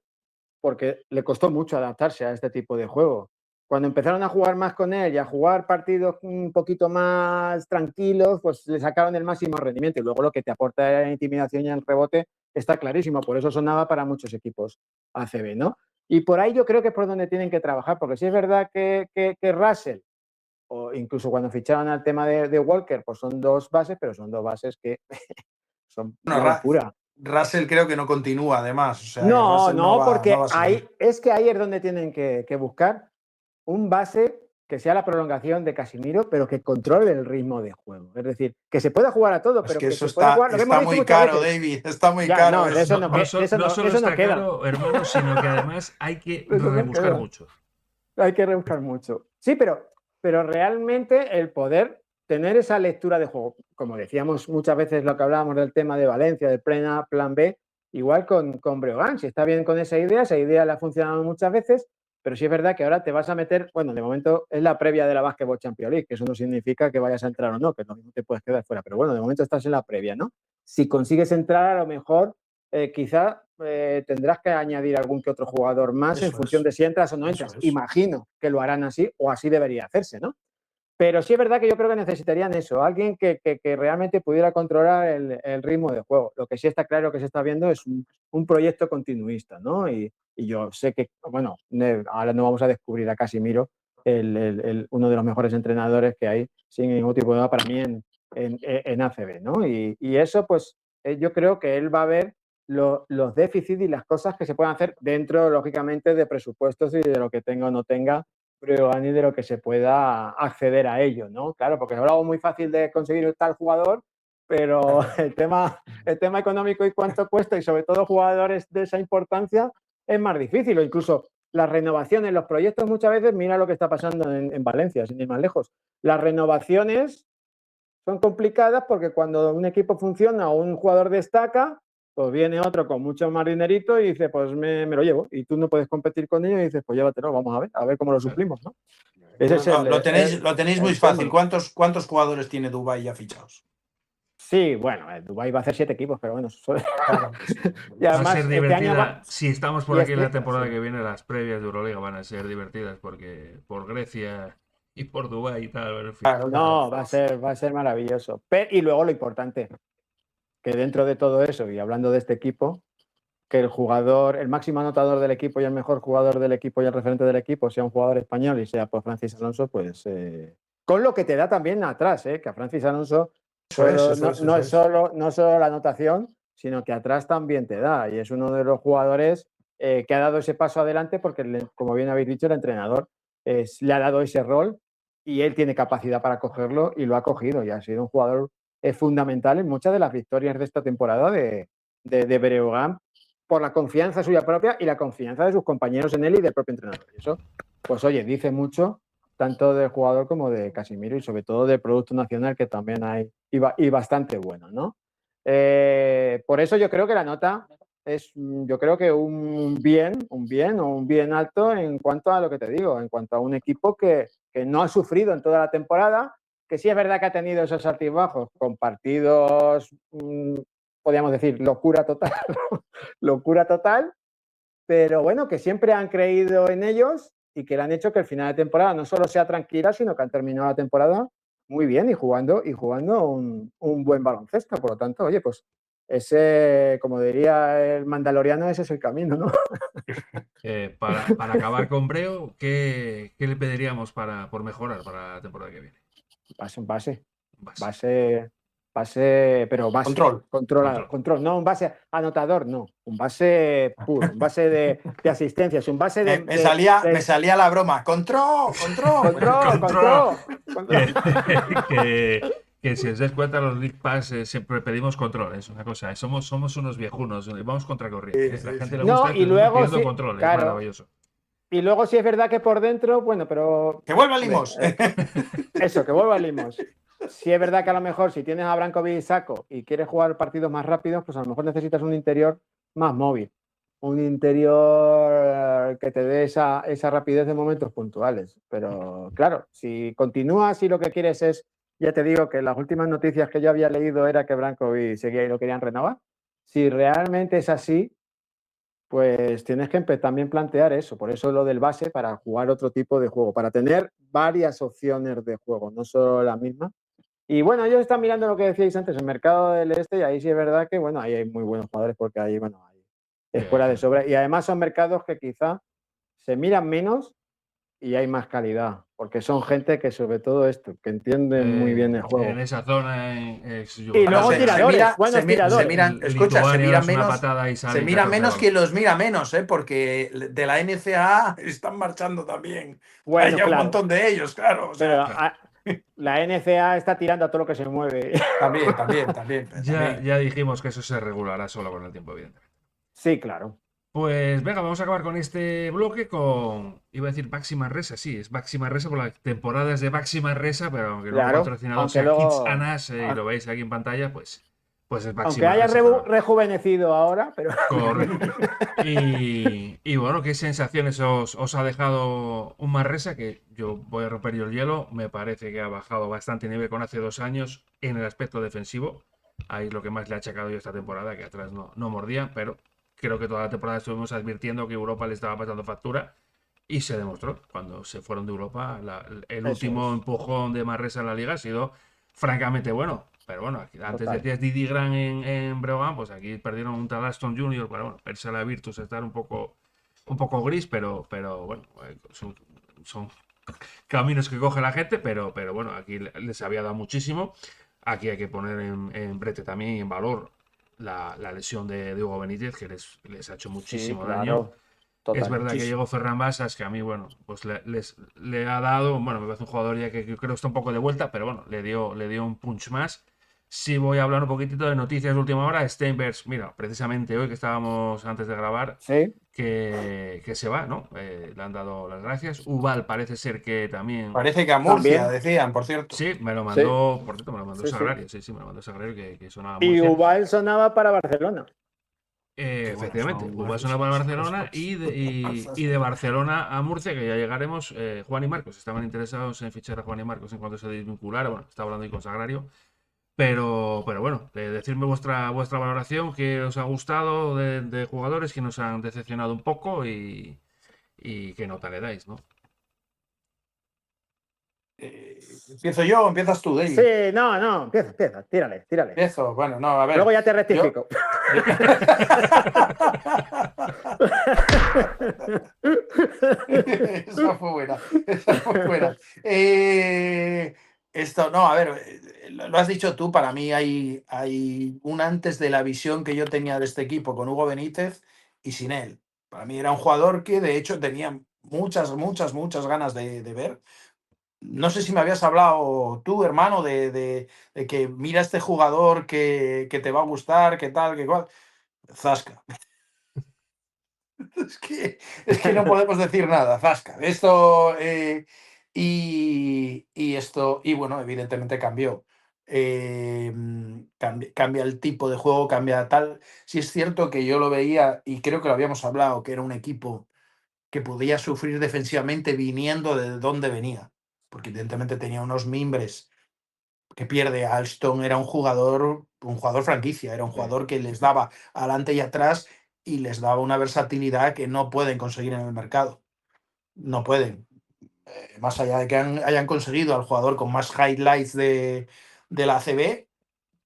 porque le costó mucho adaptarse a este tipo de juego. Cuando empezaron a jugar más con él y a jugar partidos un poquito más tranquilos, pues le sacaron el máximo rendimiento. Y luego lo que te aporta la intimidación y el rebote está clarísimo. Por eso sonaba para muchos equipos ACB, ¿no? Y por ahí yo creo que es por donde tienen que trabajar, porque sí es verdad que Russell, o incluso cuando ficharon al tema de Walker, pues son dos bases, pero son dos bases que son Bueno, gol pura. Russell creo que no continúa, además. O sea, que No, Russell no no, va porque a seguir. es donde tienen que buscar un base que sea la prolongación de Casimiro, pero que controle el ritmo de juego. Es decir, que se pueda jugar a todo, Es pero que que eso se pueda jugar, lo que hemos está dicho muy muchas caro, veces. David. Está muy Ya, caro no, de eso eso. no, No solo eso no está queda. caro, hermano, sino que además hay que Eso no rebuscar queda. mucho. Hay que rebuscar mucho. Sí, pero realmente el poder tener esa lectura de juego, como decíamos muchas veces lo que hablábamos del tema de Valencia, del plan A, plan B, igual con Breogán, si está bien con esa idea le ha funcionado muchas veces, Pero sí es verdad que ahora te vas a meter, bueno, de momento es la previa de la Basketball Champions League, que eso no significa que vayas a entrar o no, que no te puedes quedar fuera, pero bueno, de momento estás en la previa, ¿no? Si consigues entrar, a lo mejor quizá tendrás que añadir algún que otro jugador más en función de si entras o no entras. Imagino que lo harán así o así debería hacerse, ¿no? Pero sí es verdad que yo creo que necesitarían eso, alguien que realmente pudiera controlar el ritmo de juego. Lo que sí está claro que se está viendo es un proyecto continuista, ¿no? Y yo sé que, bueno, ahora no vamos a descubrir a Casimiro, uno de los mejores entrenadores que hay, sin ningún tipo de duda, para mí en ACB, ¿no? Y eso, pues, yo creo que él va a ver los déficits y las cosas que se pueden hacer dentro, lógicamente, de presupuestos y de lo que tenga o no tenga Breogán y de lo que se pueda acceder a ello, ¿no? Claro, porque es algo muy fácil de conseguir tal jugador, pero el tema económico y cuánto cuesta, y sobre todo jugadores de esa importancia, es más difícil. O incluso las renovaciones, los proyectos muchas veces, mira lo que está pasando en Valencia, sin ir más lejos. Las renovaciones son complicadas porque cuando un equipo funciona o un jugador destaca, pues viene otro con mucho más dinerito y dice, pues me lo llevo. Y tú no puedes competir con ellos y dices, pues llévatelo, vamos a ver cómo lo suplimos, ¿no? Ese es lo tenéis muy fácil. ¿Cuántos jugadores tiene Dubái ya fichados? Sí, bueno, Dubái va a hacer 7 equipos, pero bueno. Y además, va a ser divertida. Si estamos por aquí en la temporada que viene, las previas de Euroliga van a ser divertidas porque por Grecia y por Dubái y tal. En fin. No, va a ser maravilloso. Y luego lo importante, que dentro de todo eso, y hablando de este equipo, que el jugador, el máximo anotador del equipo y el mejor jugador del equipo y el referente del equipo sea un jugador español y sea pues Francis Alonso, pues con lo que te da también atrás, que a Francis Alonso no es solo la anotación, sino que atrás también te da, y es uno de los jugadores que ha dado ese paso adelante porque, como bien habéis dicho, el entrenador le ha dado ese rol y él tiene capacidad para cogerlo y lo ha cogido, y ha sido un jugador fundamental en muchas de las victorias de esta temporada de Breogán, por la confianza suya propia y la confianza de sus compañeros en él y del propio entrenador. Y eso, pues oye, dice mucho tanto del jugador como de Casimiro y sobre todo del producto nacional, que también hay y bastante bueno, ¿no? Por eso yo creo que la nota es, yo creo que un bien alto en cuanto a lo que te digo, en cuanto a un equipo que no ha sufrido en toda la temporada, que sí es verdad que ha tenido esos altibajos con partidos, podríamos decir, locura total, pero bueno, que siempre han creído en ellos y que le han hecho que el final de temporada no solo sea tranquila, sino que han terminado la temporada muy bien y jugando un buen baloncesto. Por lo tanto, oye, pues ese, como diría el mandaloriano, ese es el camino, ¿no? Para acabar con Breo, ¿qué le pediríamos por mejorar para la temporada que viene? Base, pero base. Control. No, un base anotador, no. Un base puro, un base de asistencias, un base de... Me salía la broma. ¡Control! Que si os dais cuenta, los League Pass siempre pedimos control. Es una cosa. Somos unos viejunos. Vamos contra corriente. La gente le gusta pidiendo control. Claro, es maravilloso. Y luego sí es verdad que por dentro, bueno, pero... ¡Que vuelva Limos! Eso, que vuelva Limos. Sí es verdad que a lo mejor si tienes a Brankovic y Sacco y quieres jugar partidos más rápidos, pues a lo mejor necesitas un interior más móvil. Un interior que te dé esa rapidez de momentos puntuales. Pero claro, si continúas y lo que quieres es, ya te digo que las últimas noticias que yo había leído era que Brankovic seguía y lo querían renovar. Si realmente es así, pues tienes que también plantear eso. Por eso lo del base, para jugar otro tipo de juego, para tener varias opciones de juego, no solo la misma. Y bueno, ellos están mirando lo que decíais antes, el mercado del este, y ahí sí es verdad que, bueno, ahí hay muy buenos jugadores porque ahí, bueno, hay escuela de sobra. Y además son mercados que quizá se miran menos y hay más calidad, porque son gente que sobre todo esto, que entienden muy bien el juego. En esa zona, y luego tiradores, buenos tiradores. Se mira menos quien los mira menos, porque de la NCAA están marchando también. Bueno, hay un montón de ellos, claro. Pero la NCAA está tirando a todo lo que se mueve. También. Ya dijimos que eso se regulará solo con el tiempo, evidentemente. Sí, claro. Pues venga, vamos a acabar con este bloque con, iba a decir Baxi Manresa, sí, es Baxi Manresa por las temporadas de Baxi Manresa, pero aunque no patrocinador sea Kids Anas, y lo veis aquí en pantalla, pues pues es Aunque máxima haya reserva. rejuvenecido ahora, pero Correcto. Y bueno, ¿qué sensaciones os ha dejado un Manresa? Que yo voy a romper yo el hielo. Me parece que ha bajado bastante nivel con hace 2 años en el aspecto defensivo. Ahí es lo que más le ha achacado yo esta temporada, que atrás no mordía, pero creo que toda la temporada estuvimos advirtiendo que Europa le estaba pasando factura y se demostró. Cuando se fueron de Europa, el eso último es, empujón de Manresa en la liga ha sido francamente bueno. Pero bueno, antes total. decías Didi Gran en Breogán, pues aquí perdieron un tal Aston Junior, pero bueno, verse a la Virtus estar un poco gris, pero bueno, son caminos que coge la gente, pero bueno, aquí les había dado muchísimo. Aquí hay que poner en brete también en valor la lesión de Hugo Benítez, que les ha hecho Sí, muchísimo daño. claro, Es total. verdad que llegó Ferran Basas, que a mí, bueno, pues le ha dado, bueno, me parece un jugador ya que creo que está un poco de vuelta, pero bueno, le dio un punch más. Sí voy a hablar un poquitito de noticias de última hora. Steinbergs, mira, precisamente hoy que estábamos antes de grabar, Sí, que se va, ¿no? Le han dado las gracias. Ubal parece ser que también. Parece que a Murcia, también, decían, por cierto. Sí, me lo sí, mandó, por cierto, me lo mandó sí, sí. Sagrario, sí, me lo mandó Sagrario que sonaba Y Murcia. Ubal sonaba para Barcelona. Que bueno, Efectivamente, son Uva suena para los Barcelona coches. y de Barcelona a Murcia, que ya llegaremos. Juan y Marcos estaban interesados en fichar a Juan y Marcos en cuanto se desvinculara. Bueno, estaba hablando ahí con Sagrario. Pero bueno, decirme vuestra valoración, qué os ha gustado de jugadores que nos han decepcionado un poco y qué nota le dais, ¿no? ¿Empiezo yo o empiezas tú, Sí, David? no, empieza, tírale. Empiezo. Bueno, no, a ver. Luego ya te Yo. rectifico. Esa fue buena. Esa fue buena. Esto, no, a ver, lo has dicho tú, para mí hay un antes de la visión que yo tenía de este equipo con Hugo Benítez y sin él. Para mí era un jugador que de hecho tenía muchas ganas de ver. No sé si me habías hablado tú, hermano, de que mira este jugador que te va a gustar, que tal, que cual. Zasca. Es que no podemos decir nada, Zasca. Esto y bueno, evidentemente cambió. Cambia el tipo de juego, cambia tal. Sí es cierto que yo lo veía y creo que lo habíamos hablado, que era un equipo que podía sufrir defensivamente viniendo de donde venía, porque evidentemente tenía unos mimbres que pierde. Alston era un jugador franquicia, era un Sí. jugador que les daba adelante y atrás y les daba una versatilidad que no pueden conseguir en el mercado. No pueden. Más allá de que hayan conseguido al jugador con más highlights de la ACB,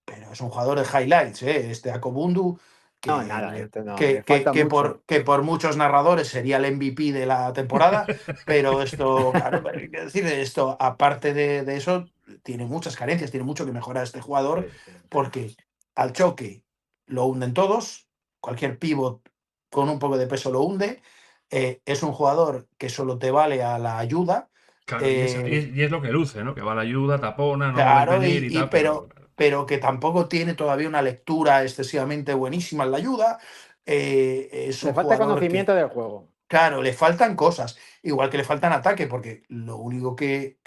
pero es un jugador de highlights, ¿eh? Este Acobundu, No, nada, que, no, le que, que, falta que mucho. por, que por muchos narradores sería el MVP de la temporada, pero esto, claro, pero hay que decir, esto, aparte de eso, tiene muchas carencias, tiene mucho que mejorar este jugador, Sí. porque al choque lo hunden todos, cualquier pivot con un poco de peso lo hunde, es un jugador que solo te vale a la ayuda. Claro, y es, y eh, es- y es lo que luce, ¿no? Que va la ayuda, tapona, no ves Claro, venir y tal, pero. pero que tampoco tiene todavía una lectura excesivamente buenísima en la ayuda. Es Le un falta jugador conocimiento que, del juego. claro, le faltan cosas, igual que le faltan ataque, porque lo único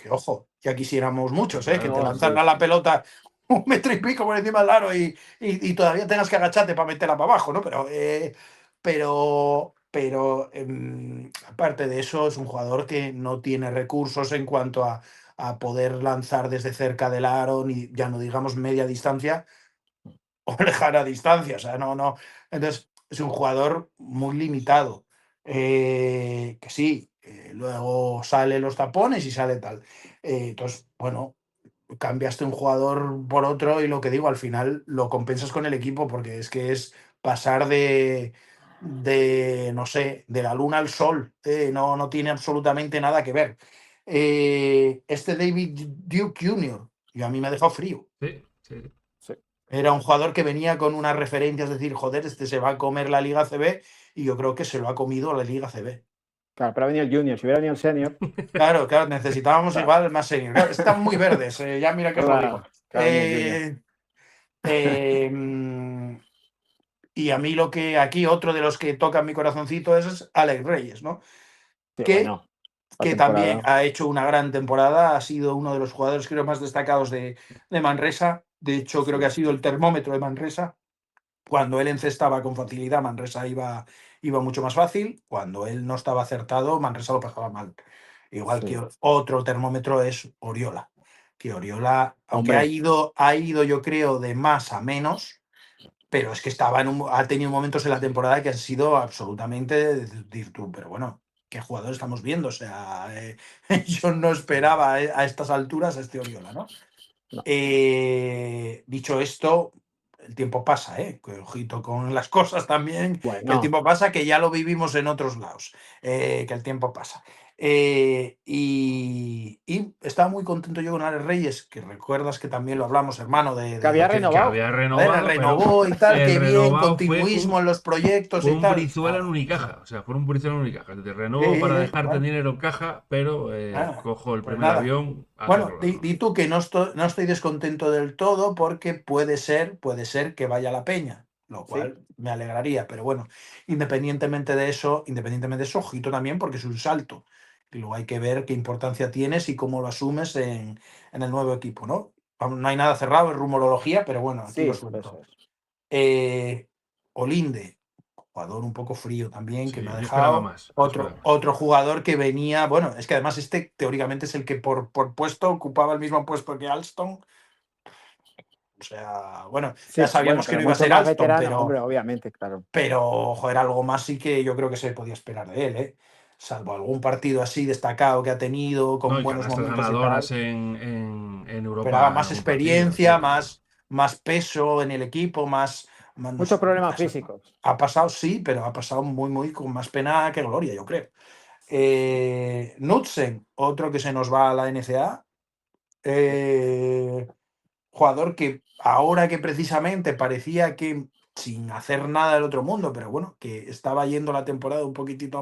ojo, ya quisiéramos muchos, que te Claro, No, lanzan sí, a la sí. pelota 1 metro y pico por encima del aro y todavía tengas que agacharte para meterla para abajo, ¿no? Pero aparte de eso, es un jugador que no tiene recursos en cuanto a poder lanzar desde cerca del aro, ni ya no digamos media distancia o lejana distancia. O sea, no. Entonces, es un jugador muy limitado. Que sí, luego sale los tapones y sale tal. Entonces, bueno, cambiaste un jugador por otro y lo que digo, al final lo compensas con el equipo porque es que es pasar no sé, de la luna al sol. No tiene absolutamente nada que ver. Este David Duke Jr., y a mí me ha dejado frío. sí, sí. Sí. Era un jugador que venía con unas referencias, es decir, joder, este se va a comer la Liga CB y yo creo que se lo ha comido la Liga CB. Claro, pero ha venido el Junior. Si hubiera venido el Senior, Claro, necesitábamos igual más senior. Claro, están muy verdes, ya mira que os lo digo. claro, que ha venido el Junior. Eh, y a mí lo que aquí otro de los que toca mi corazoncito es Alex Reyes, ¿no? Sí, Que, bueno, esta que también temporada. ha hecho una gran temporada, ha sido uno de los jugadores creo más destacados de Manresa. De hecho, creo que ha sido el termómetro de Manresa. Cuando él encestaba con facilidad, Manresa iba mucho más fácil. Cuando él no estaba acertado, Manresa lo pasaba mal. Igual Sí. que otro termómetro es Oriola. Que Oriola, aunque Hombre. ha ido, yo creo, de más a menos, pero es que ha tenido momentos en la temporada que han sido absolutamente de virtud. Pero bueno, ¿qué jugador estamos viendo? O sea, yo no esperaba a estas alturas a este Oriola, ¿no? No. Dicho esto, el tiempo pasa, ¿eh? Que ojito con las cosas también, que el Bueno, tiempo pasa, que ya lo vivimos en otros lados, que el tiempo pasa. Y estaba muy contento yo con Alex Reyes, que recuerdas que también lo hablamos, hermano, que había Que renovado. había joder, renovado, pero renovó y tal, el qué bien, renovado continuismo en los proyectos fue y un tal. Brizuela en Nada, Unicaja. O sea, fue un Brizuela en Unicaja. Te renuevo para dejarte bueno, dinero en caja, pero cojo el pues primer nada. avión a hacer Bueno, ruedas. di tú que no estoy descontento del todo porque puede ser que vaya a la Peña, lo Sí, cual me alegraría, pero bueno, independientemente de eso, ojito también porque es un salto. Y luego hay que ver qué importancia tienes y cómo lo asumes en el nuevo equipo, ¿no? No hay nada cerrado, es rumorología, pero bueno, aquí lo sí, eso suelto. es. Olinde, jugador un poco frío también, que me ha Sí, yo esperaba dejado. más. Yo esperaba más. Otro jugador que venía, bueno, es que además este teóricamente es el que por puesto ocupaba el mismo puesto que Alston. O sea, bueno, ya Sí, bueno, sabíamos que pero no iba a mucho ser más Alston, veterano. Hombre, obviamente, claro. joder, algo más sí que yo creo que se podía esperar de él, ¿eh? Salvo algún partido así destacado que ha tenido, No, con y buenos canastas momentos y tal. ganadoras en Esperaba Europa en más algún partido. Sí, experiencia, sí, sí. más peso en el equipo, no Muchos sé, problemas físicos. ha pasado, sí, pero ha pasado muy con más pena que gloria, yo creo. Knudsen, otro que se nos va a la NCA. Jugador que ahora que precisamente parecía que sin hacer nada del otro mundo, pero bueno, que estaba yendo la temporada un poquitito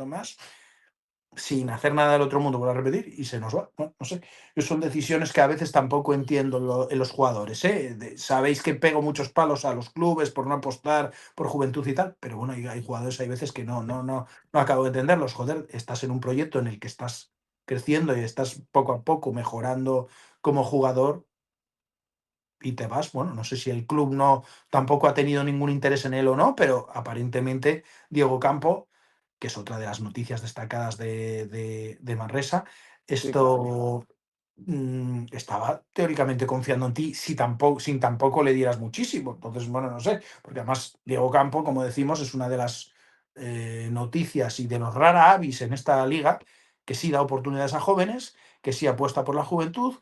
más, sin hacer nada del otro mundo, voy a repetir, y se nos va. Bueno, no sé, son decisiones que a veces tampoco entiendo en los jugadores. ¿Eh? Sabéis que pego muchos palos a los clubes por no apostar por juventud y tal, pero bueno, hay jugadores, hay veces que no acabo de entenderlos. Joder, estás en un proyecto en el que estás creciendo y estás poco a poco mejorando como jugador y te vas. Bueno, no sé si el club no tampoco ha tenido ningún interés en él o no, pero aparentemente Diego Campo, que es otra de las noticias destacadas de Manresa, Sí, claro. esto estaba teóricamente confiando en ti sin tampoco le dieras muchísimo. Entonces, bueno, no sé, porque además Diego Campo, como decimos, es una de las noticias y de los rara avis en esta liga que sí da oportunidades a jóvenes, que sí apuesta por la juventud,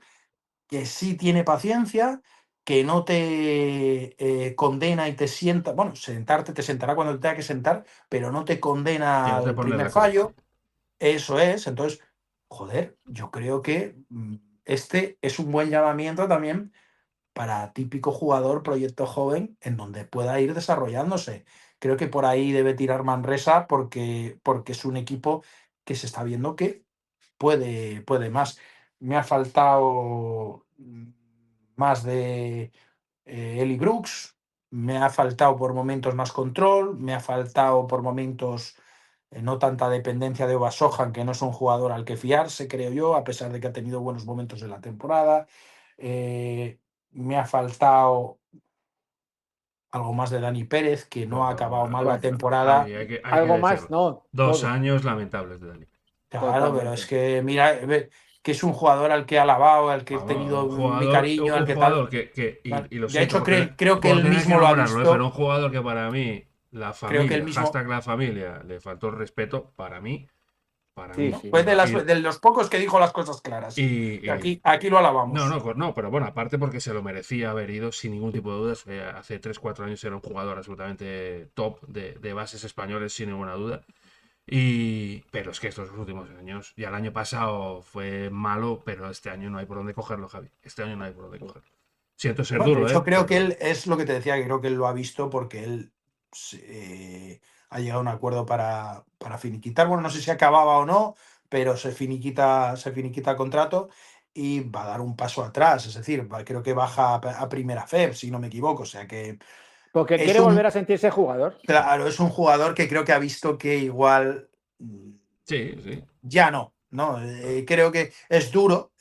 que sí tiene paciencia, que no te condena y te sienta, bueno, sentarte te sentará cuando te tenga que sentar, pero no te Y condena no te al pones primer la cruz. fallo. Eso es, entonces, joder, yo creo que este es un buen llamamiento también para típico jugador, proyecto joven, en donde pueda ir desarrollándose. Creo que por ahí debe tirar Manresa porque es un equipo que se está viendo que puede más. Me ha faltado más de Eli Brooks, me ha faltado por momentos más control, me ha faltado por momentos no tanta dependencia de Obasojan, que no es un jugador al que fiarse, creo yo, a pesar de que ha tenido buenos momentos en la temporada. Me ha faltado algo más de Dani Pérez, que no ha Bueno, acabado mal la Bueno, temporada. Javi, hay que algo más, decirlo. no, 2 todo, años lamentables de Dani. Claro, pero es totalmente. que mira, que es un jugador al que he alabado, al que he Vamos, tenido mi cariño, al un que tal. jugador y lo De siento hecho, por creo que por él tener que mismo lo ha nombrarlo, pero visto. un jugador que para mí, la Creo que él familia, mismo. hashtag la familia, le faltó el respeto, para Sí, mí. sí. Fue de los pocos que dijo las cosas claras, sí. Y Y, aquí lo no, alabamos. no, pero bueno, aparte porque se lo merecía haber ido sin ningún tipo de dudas. Hace 3 4 años era un jugador absolutamente top de bases españoles, sin ninguna duda. Pero es que estos últimos años, ya el año pasado fue malo, pero este año no hay por dónde cogerlo, Javi. Este año no hay por dónde cogerlo. Siento ser Bueno, de duro, hecho, creo que pero él es lo que te decía, que creo que él lo ha visto porque él ha llegado a un acuerdo para finiquitar. Bueno, no sé si acababa o no, pero se finiquita el contrato y va a dar un paso atrás. Es decir, creo que baja a primera FEB, si no me equivoco. O sea que Porque es quiere volver un, a sentirse jugador. claro, es un jugador que creo que ha visto que igual sí, sí. ya no. ¿no? Creo que es duro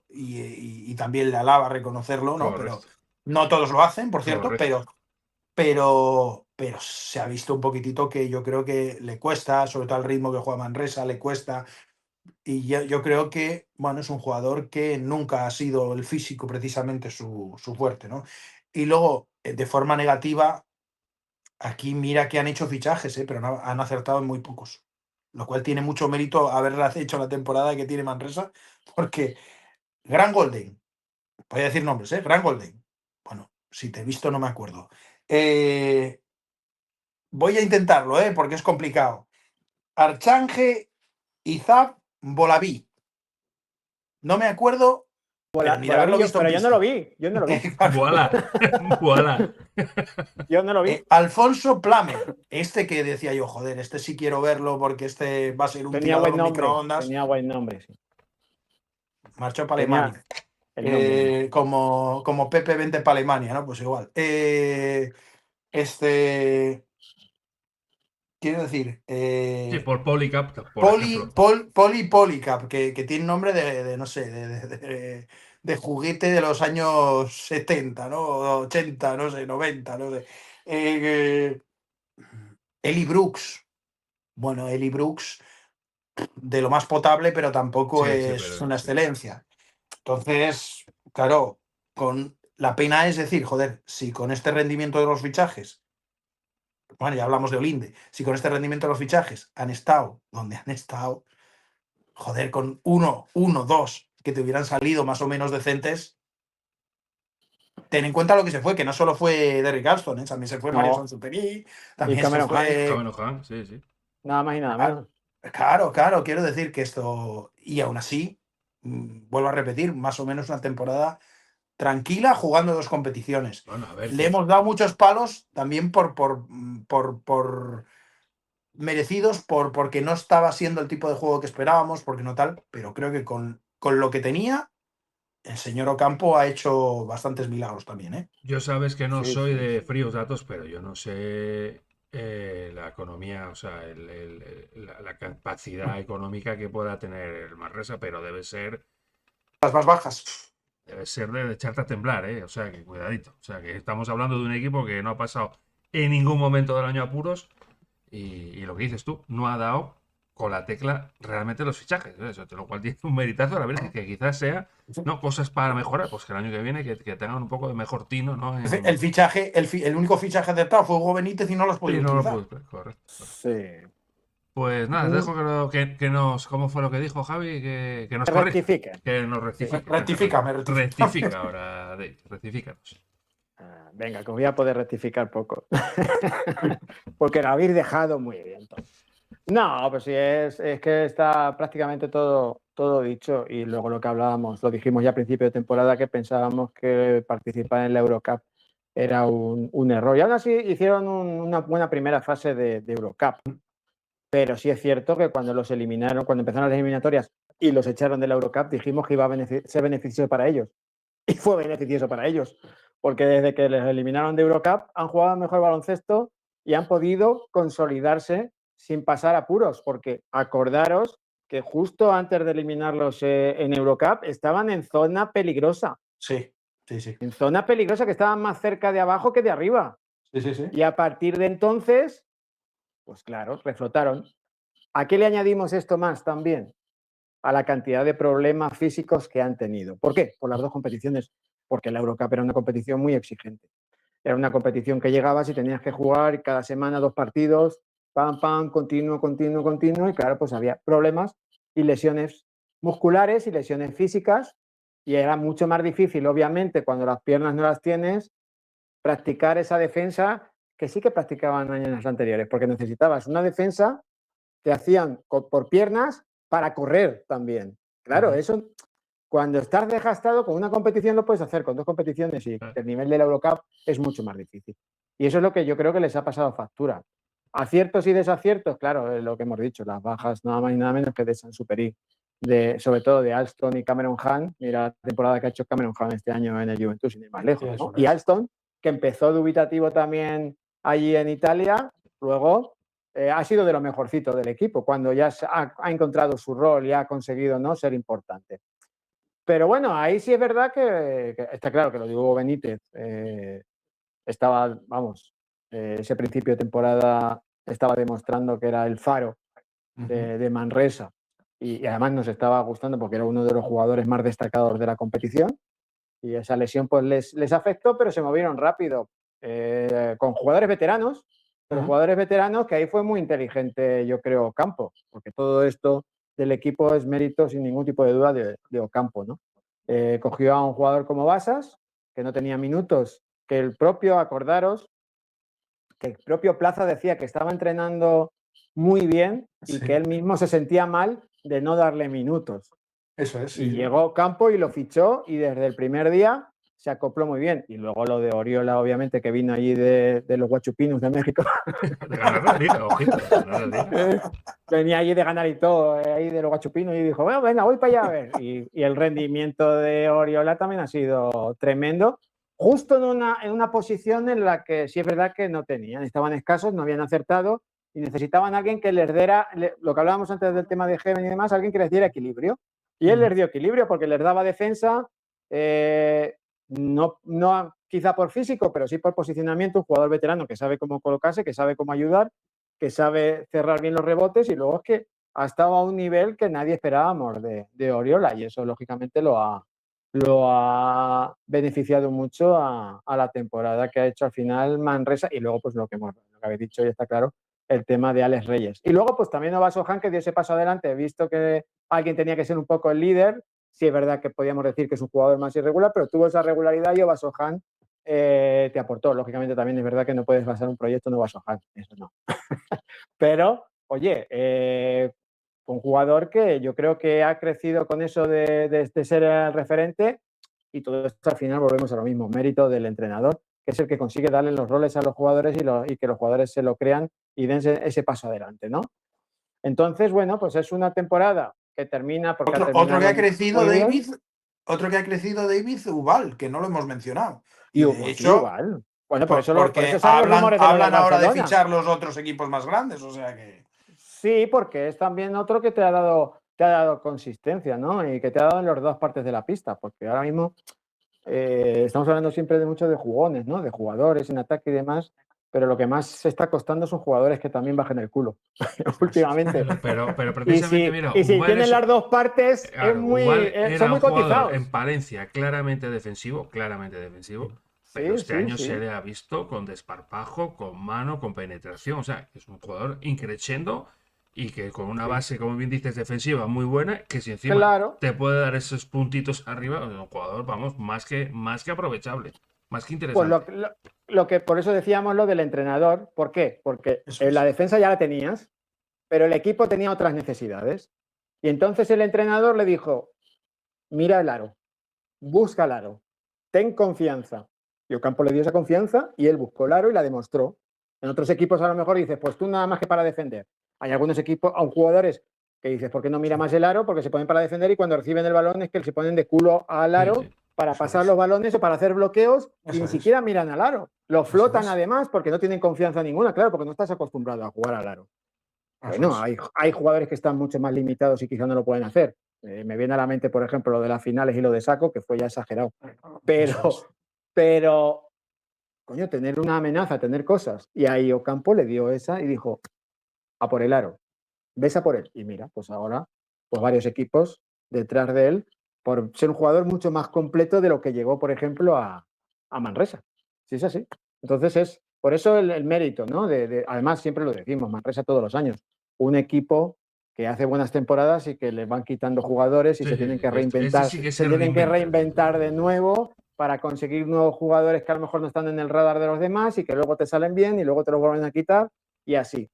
y también le alaba reconocerlo, ¿no? Pero Correcto. no todos lo hacen, por cierto, Correcto. pero se ha visto un poquitito que yo creo que le cuesta, sobre todo al ritmo que juega Manresa, le cuesta. Y yo creo que, bueno, es un jugador que nunca ha sido el físico precisamente su fuerte, ¿no? Y luego, de forma negativa, aquí mira que han hecho fichajes, pero han acertado en muy pocos. Lo cual tiene mucho mérito haberla hecho la temporada que tiene Manresa, porque Gran Golden, voy a decir nombres, Gran Golden. Bueno, si te he visto no me acuerdo. Voy a intentarlo, porque es complicado. Archange Izab Bolaví. No me acuerdo, pero ni de haberlo visto en Pero yo no lo pista. vi, yo no lo vi, Voilà. Voilà. yo no lo vi. Alfonso Plamer, este que decía yo, joder, este sí quiero verlo porque este va a ser un Tenía tirador buen nombre, microondas. sí. Marchó para Tenía Alemania. el nombre. Como Pepe vente para Alemania, ¿no? Pues igual. Quiero decir, Sí, por Polycap, por ejemplo. Polycap, que tiene nombre de no sé, de juguete de los años 70, ¿no? 80, no sé, 90, no sé. Eli Brooks. Bueno, Eli Brooks, de lo más potable, pero tampoco Sí, sí, es pero una sí. excelencia. Entonces, claro, con la pena es decir, joder, si con este rendimiento de los fichajes, bueno, ya hablamos de Olinde, si con este rendimiento de los fichajes han estado donde han estado, joder, con uno, dos que te hubieran salido más o menos decentes, ten en cuenta lo que se fue, que no solo fue Derrick Alston, también se fue Mario No, Sansuperi, y también se Cameron Hunt, fue. Cameron Hunt, sí, sí. nada más y nada menos. Claro, quiero decir que esto, y aún así, vuelvo a repetir, más o menos una temporada tranquila jugando dos competiciones. Bueno, a ver, Le que hemos dado muchos palos también por merecidos, porque no estaba siendo el tipo de juego que esperábamos, porque no tal, pero creo que con lo que tenía, el señor Ocampo ha hecho bastantes milagros también, ¿eh? yo sabes que no Sí, soy sí, de sí. fríos datos, pero yo no sé la economía, o sea, la capacidad económica que pueda tener el Manresa, pero Las más bajas. debe ser de echarte a temblar, ¿eh? O sea, que cuidadito. O sea, que estamos hablando de un equipo que no ha pasado en ningún momento del año apuros y lo que dices tú, no ha dado con la tecla realmente los fichajes. Eso, lo cual tiene un meritazo, la verdad, que quizás sea, no, cosas para mejorar, pues que el año que viene que tengan un poco de mejor tino, ¿no? El fichaje, el único fichaje aceptado fue Hugo Benítez y no lo has Sí, podido no lo utilizar. puedo, correcto, correcto. Sí. Pues nada, te dejo que nos, ¿cómo fue lo que dijo Javi? Que nos corrija, Rectifiquen. que nos Sí. rectifique. Venga, Rectifícame. rectifica ahora, Dave, rectifícanos. Venga, que os voy a poder rectificar poco. Porque lo habéis dejado muy bien todo. No, pues sí, es que está prácticamente todo dicho. Y luego lo que hablábamos, lo dijimos ya a principio de temporada, que pensábamos que participar en la Eurocup era un error. Y aún así hicieron una buena primera fase de Eurocup. Pero sí es cierto que cuando los eliminaron, cuando empezaron las eliminatorias y los echaron de la Eurocup, dijimos que iba a ser beneficioso para ellos. Y fue beneficioso para ellos, porque desde que les eliminaron de Eurocup han jugado mejor baloncesto y han podido consolidarse sin pasar apuros, porque acordaros que justo antes de eliminarlos en Eurocup estaban en zona peligrosa. Sí. En zona peligrosa, que estaban más cerca de abajo que de arriba. Sí. Y a partir de entonces, pues claro, reflotaron. ¿A qué le añadimos esto más también? A la cantidad de problemas físicos que han tenido. ¿Por qué? Por las dos competiciones. Porque la Eurocup era una competición muy exigente. Era una competición que llegabas y tenías que jugar cada semana 2 partidos, pam, continuo, y claro, pues había problemas y lesiones musculares y lesiones físicas y era mucho más difícil, obviamente, cuando las piernas no las tienes, practicar esa defensa que sí que practicaban años anteriores, porque necesitabas una defensa que hacían por piernas para correr también. Claro, eso cuando estás desgastado con una competición lo puedes hacer, con dos competiciones y el nivel de la Eurocup es mucho más difícil. Y eso es lo que yo creo que les ha pasado factura. Aciertos y desaciertos, claro, es lo que hemos dicho, las bajas nada más y nada menos que de Sansuperi, sobre todo de Alston y Cameron Hunt. Mira la temporada que ha hecho Cameron Hunt este año en el Juventus, sin ir más lejos, ¿no? Y Alston, que empezó dubitativo también allí en Italia, luego ha sido de lo mejorcito del equipo, cuando ya ha encontrado su rol y ha conseguido, ¿no?, ser importante. Pero bueno, ahí sí es verdad que está claro que lo de Hugo Benítez estaba, vamos, ese principio de temporada estaba demostrando que era el faro de Manresa y además nos estaba gustando porque era uno de los jugadores más destacados de la competición y esa lesión pues les afectó, pero se movieron rápido con jugadores veteranos, pero jugadores veteranos que ahí fue muy inteligente, yo creo, Ocampo, porque todo esto del equipo es mérito sin ningún tipo de duda de Ocampo, ¿no? Cogió a un jugador como Basas, que no tenía minutos, que el propio, acordaros, que el propio Plaza decía que estaba entrenando muy bien y que él mismo se sentía mal de no darle minutos. Eso es, sí. Y llegó Campo y lo fichó y desde el primer día se acopló muy bien. Y luego lo de Oriola, obviamente, que vino allí de los Huachupinus de México. De ganar la liga, ojito, de ganar la liga. Venía allí de ganar y todo, ahí de los Huachupinus, y dijo, bueno, venga, voy para allá a ver. Y el rendimiento de Oriola también ha sido tremendo, justo en una posición en la que sí es verdad que no tenían, estaban escasos, no habían acertado y necesitaban a alguien que les diera, lo que hablábamos antes del tema de Heaven y demás, alguien que les diera equilibrio. Y él les dio equilibrio porque les daba defensa, no quizá por físico, pero sí por posicionamiento, un jugador veterano que sabe cómo colocarse, que sabe cómo ayudar, que sabe cerrar bien los rebotes y luego es que ha estado a un nivel que nadie esperábamos de Oriola y eso lógicamente lo ha beneficiado mucho a la temporada que ha hecho al final Manresa y luego pues lo que habéis dicho ya está claro, el tema de Alex Reyes. Y luego pues también Obaso Han que dio ese paso adelante, visto que alguien tenía que ser un poco el líder, sí es verdad que podíamos decir que es un jugador más irregular, pero tuvo esa regularidad y Obaso Han te aportó. Lógicamente también es verdad que no puedes basar un proyecto en Obaso Han, eso no. Pero, oye, un jugador que yo creo que ha crecido con eso de ser el referente y todo esto al final volvemos a lo mismo, mérito del entrenador, que es el que consigue darle los roles a los jugadores y que los jugadores se lo crean y den ese paso adelante, ¿no? Entonces, bueno, pues es una temporada que termina porque otro que ha crecido David, Ubal, que no lo hemos mencionado. Y de hecho, Ubal. Bueno, por eso hablan ahora de fichar los otros equipos más grandes, o sea que... Sí, porque es también otro que te ha dado consistencia, ¿no? Y que te ha dado en las dos partes de la pista, porque ahora mismo estamos hablando siempre de mucho de jugones, ¿no? De jugadores en ataque y demás, pero lo que más se está costando son jugadores que también bajen el culo últimamente. Pero precisamente, mira, y si tienen las dos partes, claro, son muy cotizados. En Palencia, claramente defensivo, claramente defensivo. Pero este año se le ha visto con desparpajo, con mano, con penetración. O sea, es un jugador increciendo y que con una base, como bien dices, defensiva muy buena, que si encima te puede dar esos puntitos arriba, es un jugador, vamos, más que aprovechable, más que interesante. Pues lo que por eso decíamos lo del entrenador. ¿Por qué? Porque la defensa ya la tenías, pero el equipo tenía otras necesidades. Y entonces el entrenador le dijo, mira el aro, busca el aro, ten confianza. Y Ocampo le dio esa confianza y él buscó el aro y la demostró. En otros equipos a lo mejor dices, pues tú nada más que para defender. Hay algunos equipos, a jugadores que dices, ¿por qué no mira más el aro? Porque se ponen para defender y cuando reciben el balón es que se ponen de culo al aro para pasar los balones o para hacer bloqueos y ni siquiera miran al aro. Lo flotan además porque no tienen confianza ninguna, claro, porque no estás acostumbrado a jugar al aro. Bueno, hay jugadores que están mucho más limitados y quizá no lo pueden hacer. Me viene a la mente, por ejemplo, lo de las finales y lo de Saco, que fue ya exagerado. Pero, coño, tener una amenaza, tener cosas. Y ahí Ocampo le dio esa y dijo, a por el aro, ves a por él. Y mira, pues ahora, pues varios equipos detrás de él, por ser un jugador mucho más completo de lo que llegó, por ejemplo, a Manresa. Sí, es así. Entonces es, por eso el mérito, ¿no? Además, siempre lo decimos, Manresa todos los años, un equipo que hace buenas temporadas y que le van quitando jugadores y se tienen que reinventar. Se tienen que reinventar de nuevo para conseguir nuevos jugadores que a lo mejor no están en el radar de los demás y que luego te salen bien y luego te los vuelven a quitar y así.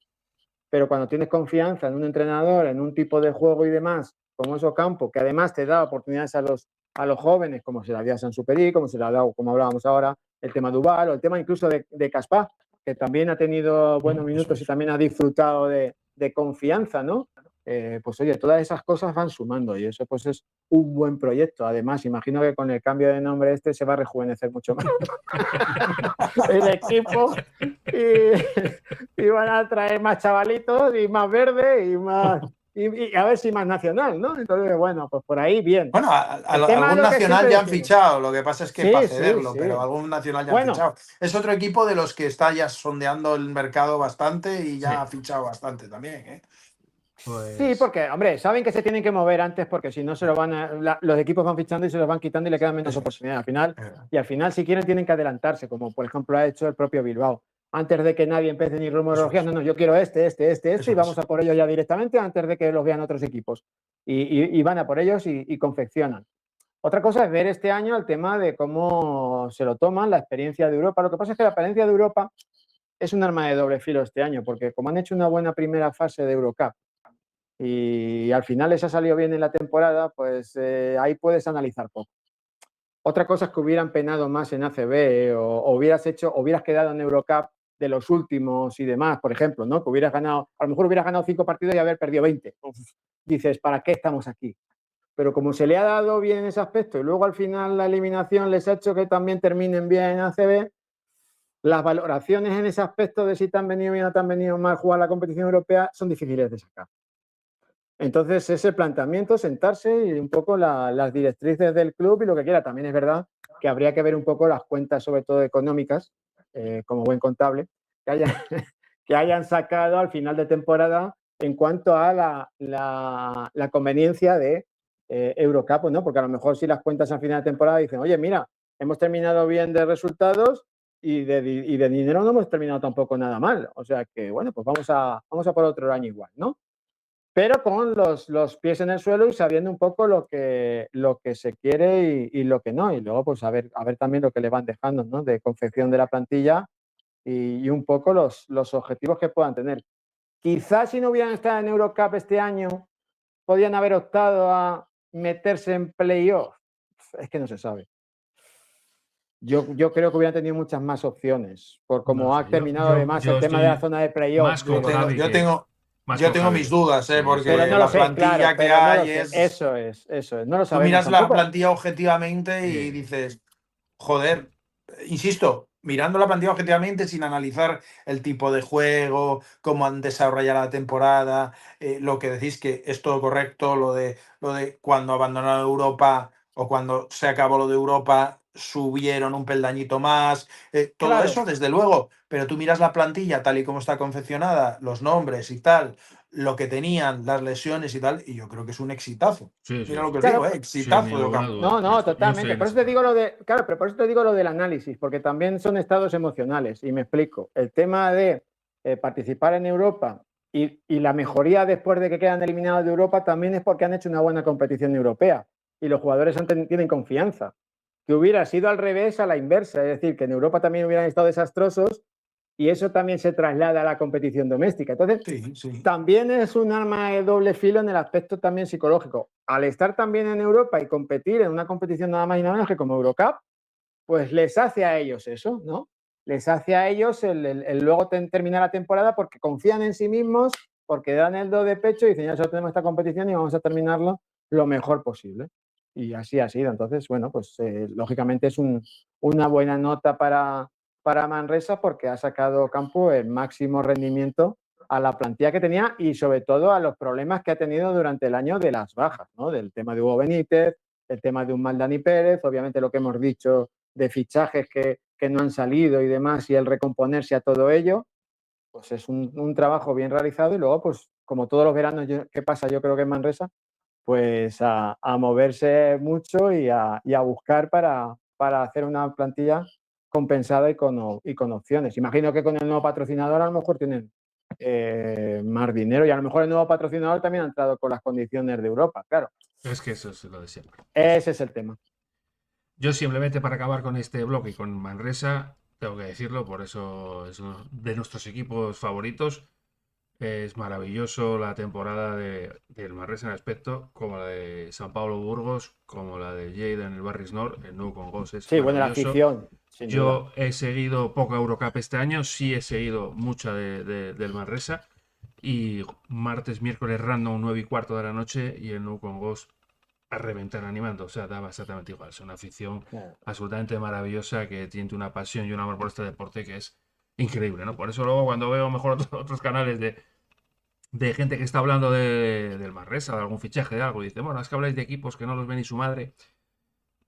Pero cuando tienes confianza en un entrenador, en un tipo de juego y demás, como es Ocampo, que además te da oportunidades a los jóvenes, como se la dio a Sansuperi, como se la ha dado, como hablábamos ahora, el tema Duval o el tema incluso de Caspá, que también ha tenido buenos minutos y también ha disfrutado de confianza, ¿no? pues oye, todas esas cosas van sumando y eso pues es un buen proyecto. Además, imagino que con el cambio de nombre se va a rejuvenecer mucho más el equipo y van a traer más chavalitos y más verde y más... Y a ver si más nacional, ¿no? Entonces, bueno, pues por ahí bien. Bueno, algún nacional ya han fichado, lo que pasa es que para cederlo, pero algún nacional ya han fichado. Es otro equipo de los que está ya sondeando el mercado bastante y ya ha fichado bastante también, ¿eh? Pues... Sí, porque, hombre, saben que se tienen que mover antes porque si no se lo los equipos van fichando y se los van quitando y le quedan menos oportunidades al final. Y al final, si quieren, tienen que adelantarse, como por ejemplo ha hecho el propio Bilbao. Antes de que nadie empiece ni rumorologías, no, yo quiero este, y vamos a por ellos ya directamente antes de que los vean otros equipos. Y van a por ellos y confeccionan. Otra cosa es ver este año el tema de cómo se lo toman, la experiencia de Europa. Lo que pasa es que la experiencia de Europa es un arma de doble filo este año, porque como han hecho una buena primera fase de Eurocup y al final les ha salido bien en la temporada, pues ahí puedes analizar poco. Otra cosa es que hubieran penado más en ACB o hubieras quedado en Eurocup de los últimos y demás, por ejemplo, ¿no? Que hubieras ganado, a lo mejor hubieras ganado 5 partidos y haber perdido 20. Dices, ¿para qué estamos aquí? Pero como se le ha dado bien ese aspecto y luego al final la eliminación les ha hecho que también terminen bien en ACB, las valoraciones en ese aspecto de si te han venido bien o te han venido mal jugar la competición europea son difíciles de sacar. Entonces, ese planteamiento, sentarse y un poco las directrices del club y lo que quiera. También es verdad que habría que ver un poco las cuentas, sobre todo económicas, como buen contable, que hayan sacado al final de temporada en cuanto a la conveniencia de Eurocup, ¿no? Porque a lo mejor si las cuentas al final de temporada dicen, oye, mira, hemos terminado bien de resultados y de dinero no hemos terminado tampoco nada mal. O sea que, bueno, pues vamos a por otro año igual, ¿no? Pero con los pies en el suelo y sabiendo un poco lo que se quiere y lo que no. Y luego, pues a ver también lo que le van dejando, ¿no? De confección de la plantilla y un poco los objetivos que puedan tener. Quizás si no hubieran estado en Eurocup este año, podían haber optado a meterse en playoff. Es que no se sabe. Yo creo que hubieran tenido muchas más opciones, por cómo ha terminado además el tema de la zona de playoff. Yo tengo mis dudas, porque no la plantilla que hay es... Eso es. No lo sabemos. Tú miras la plantilla objetivamente y dices, joder, insisto, mirando la plantilla objetivamente sin analizar el tipo de juego, cómo han desarrollado la temporada, lo que decís que es todo correcto, lo de cuando abandonaron Europa o cuando se acabó lo de Europa subieron un peldañito más, todo eso desde luego, pero tú miras la plantilla tal y como está confeccionada, los nombres y tal, lo que tenían, las lesiones y tal, y yo creo que es un exitazo. Mira lo que os digo, exitazo de campo. No, totalmente. Por eso te digo pero por eso te digo lo del análisis, porque también son estados emocionales, y me explico. El tema de participar en Europa y la mejoría después de que quedan eliminados de Europa también es porque han hecho una buena competición europea y los jugadores tienen confianza. Que hubiera sido al revés, a la inversa, es decir, que en Europa también hubieran estado desastrosos y eso también se traslada a la competición doméstica. Entonces, también es un arma de doble filo en el aspecto también psicológico. Al estar también en Europa y competir en una competición nada más y nada menos que como Eurocup, pues les hace a ellos eso, ¿no? Les hace a ellos el luego terminar la temporada porque confían en sí mismos, porque dan el do de pecho y dicen, ya solo tenemos esta competición y vamos a terminarlo lo mejor posible. Y así ha sido. Entonces, bueno, pues lógicamente es una buena nota para Manresa porque ha sacado campo el máximo rendimiento a la plantilla que tenía y sobre todo a los problemas que ha tenido durante el año de las bajas, ¿no? Del tema de Hugo Benítez, el tema de un mal Dani Pérez, obviamente lo que hemos dicho de fichajes que no han salido y demás y el recomponerse a todo ello, pues es un trabajo bien realizado y luego, pues como todos los veranos, ¿qué pasa? Yo creo que en Manresa, pues a moverse mucho y a buscar para hacer una plantilla compensada y con opciones. Imagino que con el nuevo patrocinador a lo mejor tienen más dinero y a lo mejor el nuevo patrocinador también ha entrado con las condiciones de Europa, claro. Es que eso es lo de siempre. Ese es el tema. Yo simplemente para acabar con este bloque y con Manresa, tengo que decirlo, por eso es uno de nuestros equipos favoritos. Es maravilloso la temporada del Manresa en aspecto, como la de San Pablo Burgos, como la de Lleida en el Barris Nord, el Nou con Gos. Sí, bueno, la afición. Yo he seguido poca Eurocup este año, sí he seguido mucha del Manresa. Y martes, miércoles random 9:15 de la noche y el Nou con Ghost a reventar animando. O sea, daba exactamente igual. Es una afición absolutamente maravillosa que tiene una pasión y un amor por este deporte que es increíble, ¿no? Por eso luego cuando veo mejor otros canales de gente que está hablando del Manresa, de algún fichaje de algo, y dice, bueno, es que habláis de equipos que no los ve ni su madre,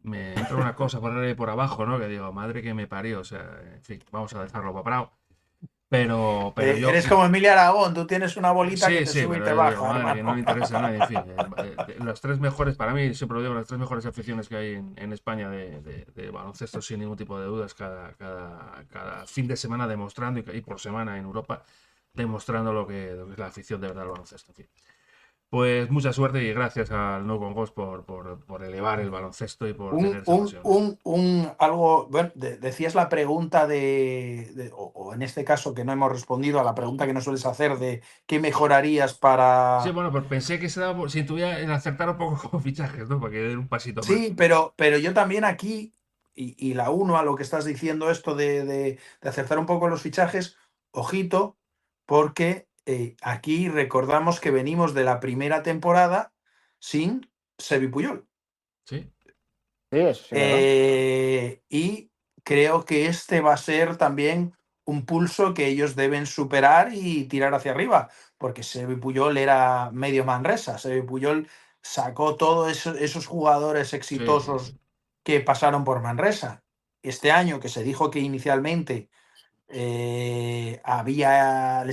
me entra una cosa por ahí por abajo, ¿no? Que digo, madre que me parió, o sea, en fin, vamos a dejarlo para Prado. Pero Eres como Emilia Aragón, tú tienes una bolita que sí, te sí, sube y pero te yo digo, baja, madre, que no le hermano. interesa a nadie, en fin. Las tres mejores, para mí, siempre lo digo, las tres mejores aficiones que hay en España de baloncesto, sin ningún tipo de dudas, cada fin de semana demostrando y por semana en Europa, demostrando lo que es la afición de verdad al baloncesto, en fin. Pues mucha suerte y gracias al No Con Ghost por elevar el baloncesto y por tener esa pasión. Algo, bueno, decías la pregunta o en este caso que no hemos respondido a la pregunta que nos sueles hacer de qué mejorarías Sí, para... bueno, pues pensé que se daba si tuviera en acertar un poco con fichajes, ¿no? Para que den un pasito más. Sí, pero yo también aquí, y la uno a lo que estás diciendo esto de acertar un poco los fichajes, ojito, porque aquí recordamos que venimos de la primera temporada sin Sevi Puyol. Sí, Sí, eso sí, ¿verdad? Y creo que este va a ser también un pulso que ellos deben superar y tirar hacia arriba, porque Sevi Puyol era medio Manresa. Sevi Puyol sacó todos esos jugadores sí, sí, exitosos sí. que pasaron por Manresa. Este año, que se dijo que inicialmente les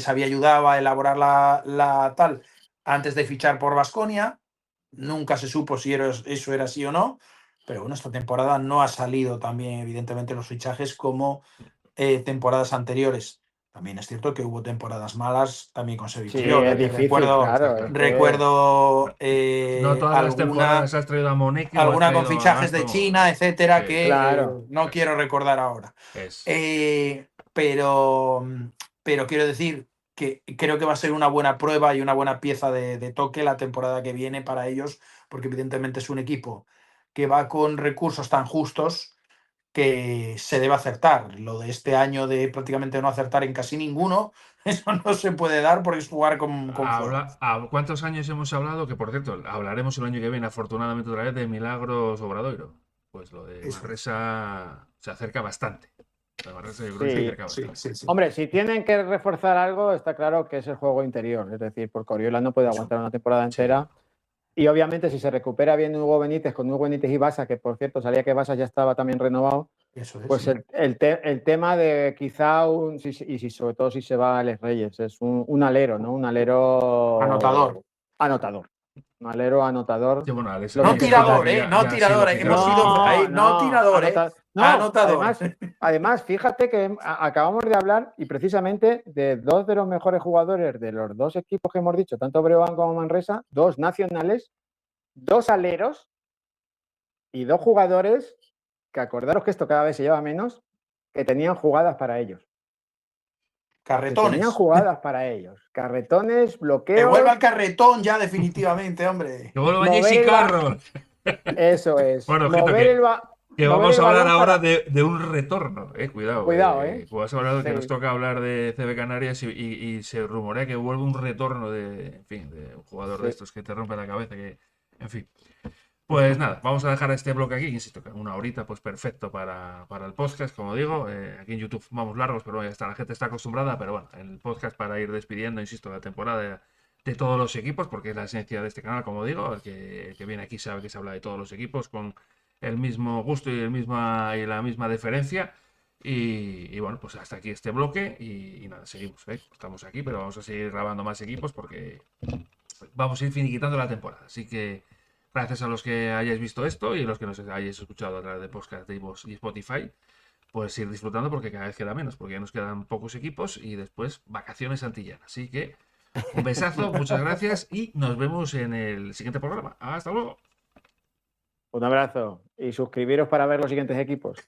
había ayudado a elaborar la tal antes de fichar por Baskonia. Nunca se supo si eso era así o no. Pero bueno, esta temporada no ha salido también, evidentemente, los fichajes como temporadas anteriores. También es cierto que hubo temporadas malas también con Sevi Sí, Puyol, es que difícil, Está claro. Es claro. que No, recuerdo no todas las alguna, temporadas has traído a Moneke o has alguna con traído a fichajes de Gasto. China, etcétera, Sí, que claro. no es, quiero recordar ahora. es. Eh, pero, pero quiero decir que creo que va a ser una buena prueba y una buena pieza de toque la temporada que viene para ellos, porque evidentemente es un equipo que va con recursos tan justos que se debe acertar. Lo de este año de prácticamente no acertar en casi ninguno, eso no se puede dar porque es jugar con fuego. ¿Cuántos años hemos hablado? Que por cierto, hablaremos el año que viene, afortunadamente, otra vez de Milagros Obradoiro. Pues lo de Eso es. Manresa se acerca bastante. Lo de Manresa yo creo que se Sí. acerca Sí, bastante. sí, sí. Hombre, si tienen que reforzar algo, está claro que es el juego interior. Es decir, porque Oriola no puede Eso. aguantar una temporada Sí. entera. Y obviamente, si se recupera bien Hugo Benítez, con Hugo Benítez y Basa, que por cierto salía que Basa ya estaba también renovado, Eso es, pues sí. el tema de quizá sobre todo si se va a Alex Reyes, es un alero, ¿no? Un Anotador. alero anotador. Un alero anotador. Sí, bueno, Alex Lo No Reyes yo creo necesita. tirador, que ¿eh? ya, No ya ha sido tirador. Hemos citado. ido No, ahí. No no, tirador, ¿eh? No, Anotador. además, fíjate que acabamos de hablar y precisamente de dos de los mejores jugadores de los dos equipos que hemos dicho, tanto Breogán como Manresa, dos nacionales, dos aleros y dos jugadores que acordaros que esto cada vez se lleva menos, que tenían jugadas para ellos. Que tenían Carretones. jugadas para ellos. Carretones, Que vuelva bloqueos, el carretón ya definitivamente, hombre. ¡Que vuelva mover Jesse el Carroll! eso es, Bueno, ojito, que mover vamos el a hablar balón ahora para. de un retorno. Cuidado. Cuidado, ¿eh? Vamos a hablar de que nos Sí. toca hablar de CB Canarias y se rumorea que vuelve un retorno en fin, de un jugador de Sí. estos que te rompe la cabeza. En fin. Pues nada, vamos a dejar este bloque aquí. Insisto, que una horita, pues perfecto para el podcast, como digo. Aquí en YouTube vamos largos, pero bueno, ya está, la gente está acostumbrada. Pero bueno, el podcast para ir despidiendo, insisto, la temporada de todos los equipos, porque es la esencia de este canal, como digo. El que viene aquí sabe que se habla de todos los equipos con el mismo gusto y la misma deferencia. Y bueno, pues hasta aquí este bloque. Y nada, seguimos. Estamos aquí, pero vamos a seguir grabando más equipos porque vamos a ir finiquitando la temporada. Así que gracias a los que hayáis visto esto y los que nos hayáis escuchado a través de podcast de iVoox y Spotify, pues ir disfrutando porque cada vez queda menos, porque ya nos quedan pocos equipos y después vacaciones antillanas. Así que un besazo, muchas gracias y nos vemos en el siguiente programa. Hasta luego. Un abrazo y suscribiros para ver los siguientes equipos.